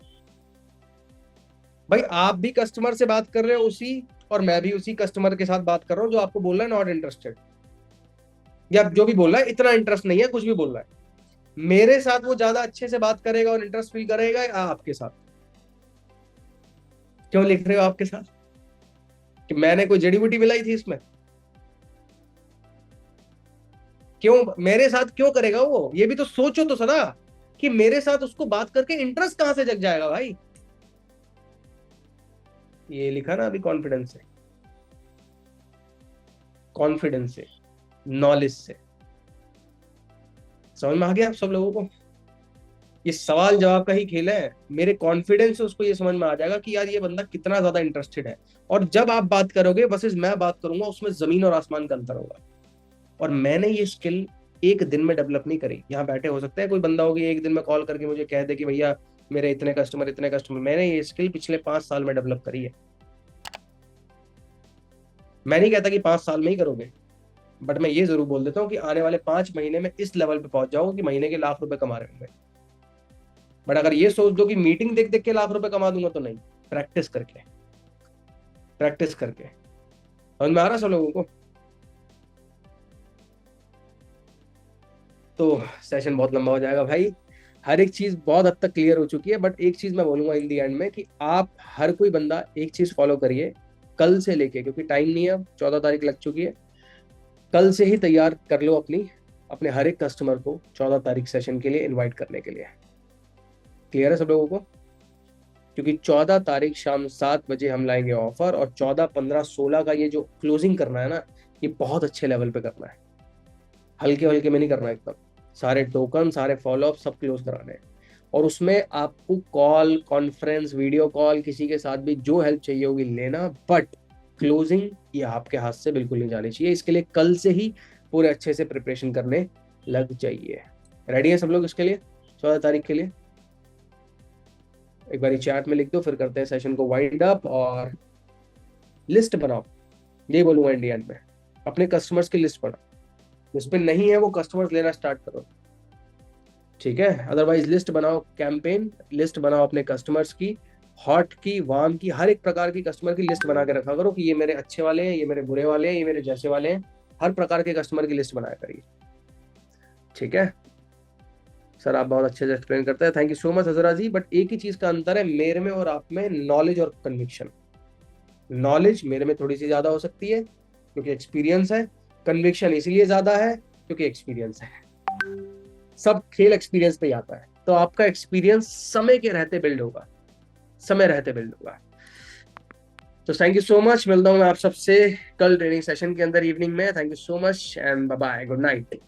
भाई आप भी कस्टमर से बात कर रहे हो उसी और मैं भी उसी कस्टमर के साथ बात कर रहा हूँ जो आपको बोल रहा है नॉट इंटरेस्टेड, या जो भी बोल रहा है इतना इंटरेस्ट नहीं है, कुछ भी बोल रहा है, मेरे साथ वो ज्यादा अच्छे से बात करेगा और इंटरेस्ट फील करेगा या आपके साथ? क्यों लिख रहे हो आपके साथ? कि मैंने कोई जड़ी बूटी मिलाई थी इसमें? क्यों मेरे साथ क्यों करेगा वो? ये भी तो सोचो तो सदा, कि मेरे साथ उसको बात करके इंटरेस्ट कहां से जग जाएगा भाई? ये लिखा ना अभी, कॉन्फिडेंस से, कॉन्फिडेंस से, नॉलेज से। समझ में आ गया आप सब लोगों को? ये सवाल जवाब का ही खेल है। मेरे कॉन्फिडेंस से उसको ये समझ में आ जाएगा कि यार ये बंदा कितना ज्यादा इंटरेस्टेड है। और जब आप बात करोगे वर्सेस मैं बात करूंगा, उसमें जमीन और आसमान का अंतर होगा। और मैंने ये स्किल एक दिन में डेवलप नहीं करी। यहाँ बैठे हो सकता है कोई बंदा होगी एक दिन में कॉल करके मुझे कह दे कि भैया मेरे इतने कस्टमर इतने कस्टमर, मैंने ये स्किल पिछले 5 साल में डेवलप करी है। मैं नहीं कहता कि 5 साल में ही करोगे, बट मैं ये जरूर बोल देता हूँ कि आने वाले 5 महीने में इस लेवल पे पहुंच जाओगे कि महीने के लाख रुपए कमा रहे होंगे। बट अगर ये सोच दो कि मीटिंग देख देख के लाख रुपए कमा दूंगा, तो नहीं। प्रैक्टिस करके, प्रैक्टिस करके। समझ में आ रहा सब लोगों को? तो सेशन बहुत लंबा हो जाएगा भाई। हर एक चीज बहुत हद तक क्लियर हो चुकी है, बट एक चीज मैं बोलूंगा इन दी एंड में कि आप हर कोई बंदा एक चीज फॉलो करिए कल से लेके, क्योंकि टाइम नहीं है, अब 14 तारीख लग चुकी है। कल से ही तैयार कर लो अपने हर एक कस्टमर को 14 तारीख सेशन के लिए इनवाइट करने के लिए। क्लियर है सब लोगों को? क्योंकि 14 तारीख शाम 7 बजे हम लाएंगे ऑफर, और 14, 15, 16 का ये जो क्लोजिंग करना है ना, ये बहुत अच्छे लेवल पे करना है। हल्के हल्के में नहीं करना, एकदम सारे टोकन सारे फॉलोअप सब क्लोज कराने हैं। और उसमें आपको कॉल, कॉन्फ्रेंस, वीडियो कॉल, किसी के साथ भी जो हेल्प चाहिए होगी लेना, बट क्लोजिंग ये आपके हाथ से बिल्कुल नहीं जानी चाहिए। इसके लिए कल से ही पूरे अच्छे से प्रिपरेशन करने लग जाइए। रेडी है सब लोग इसके लिए 14 तारीख के लिए? एक बार चैट में लिख दो, फिर करते हैं सेशन को वाइंड अप। और लिस्ट बनाओ, यही बोलूंगा इंडियन में, अपने कस्टमर्स की लिस्ट बनाओ। जिस पे नहीं है वो कस्टमर्स लेना स्टार्ट करो, ठीक है? अदरवाइज लिस्ट बनाओ, कैंपेन लिस्ट बनाओ अपने कस्टमर्स की, हॉट की, वार्म की, हर एक प्रकार की कस्टमर की लिस्ट बना के रखा करो कि ये मेरे अच्छे वाले हैं, ये मेरे बुरे वाले हैं, ये मेरे जैसे वाले हैं। हर प्रकार के कस्टमर की लिस्ट बनाया करिए, ठीक है? सर आप बहुत अच्छे से एक्सप्लेन करते हैं, thank you so much Hazra ji. But एक ही चीज का अंतर है मेरे में और आप में, नॉलेज और कन्विक्शन। नॉलेज मेरे में थोड़ी सी ज्यादा हो सकती है क्योंकि एक्सपीरियंस है, कन्विक्शन इसलिए ज्यादा है क्योंकि एक्सपीरियंस है। सब खेल एक्सपीरियंस पे ही आता है। तो आपका एक्सपीरियंस समय के रहते बिल्ड होगा, समय रहते बिल्ड होगा। तो थैंक यू सो मच, मिलता हूँ मैं आप सबसे कल ट्रेनिंग सेशन के अंदर इवनिंग में। Thank you so much and bye bye, good night.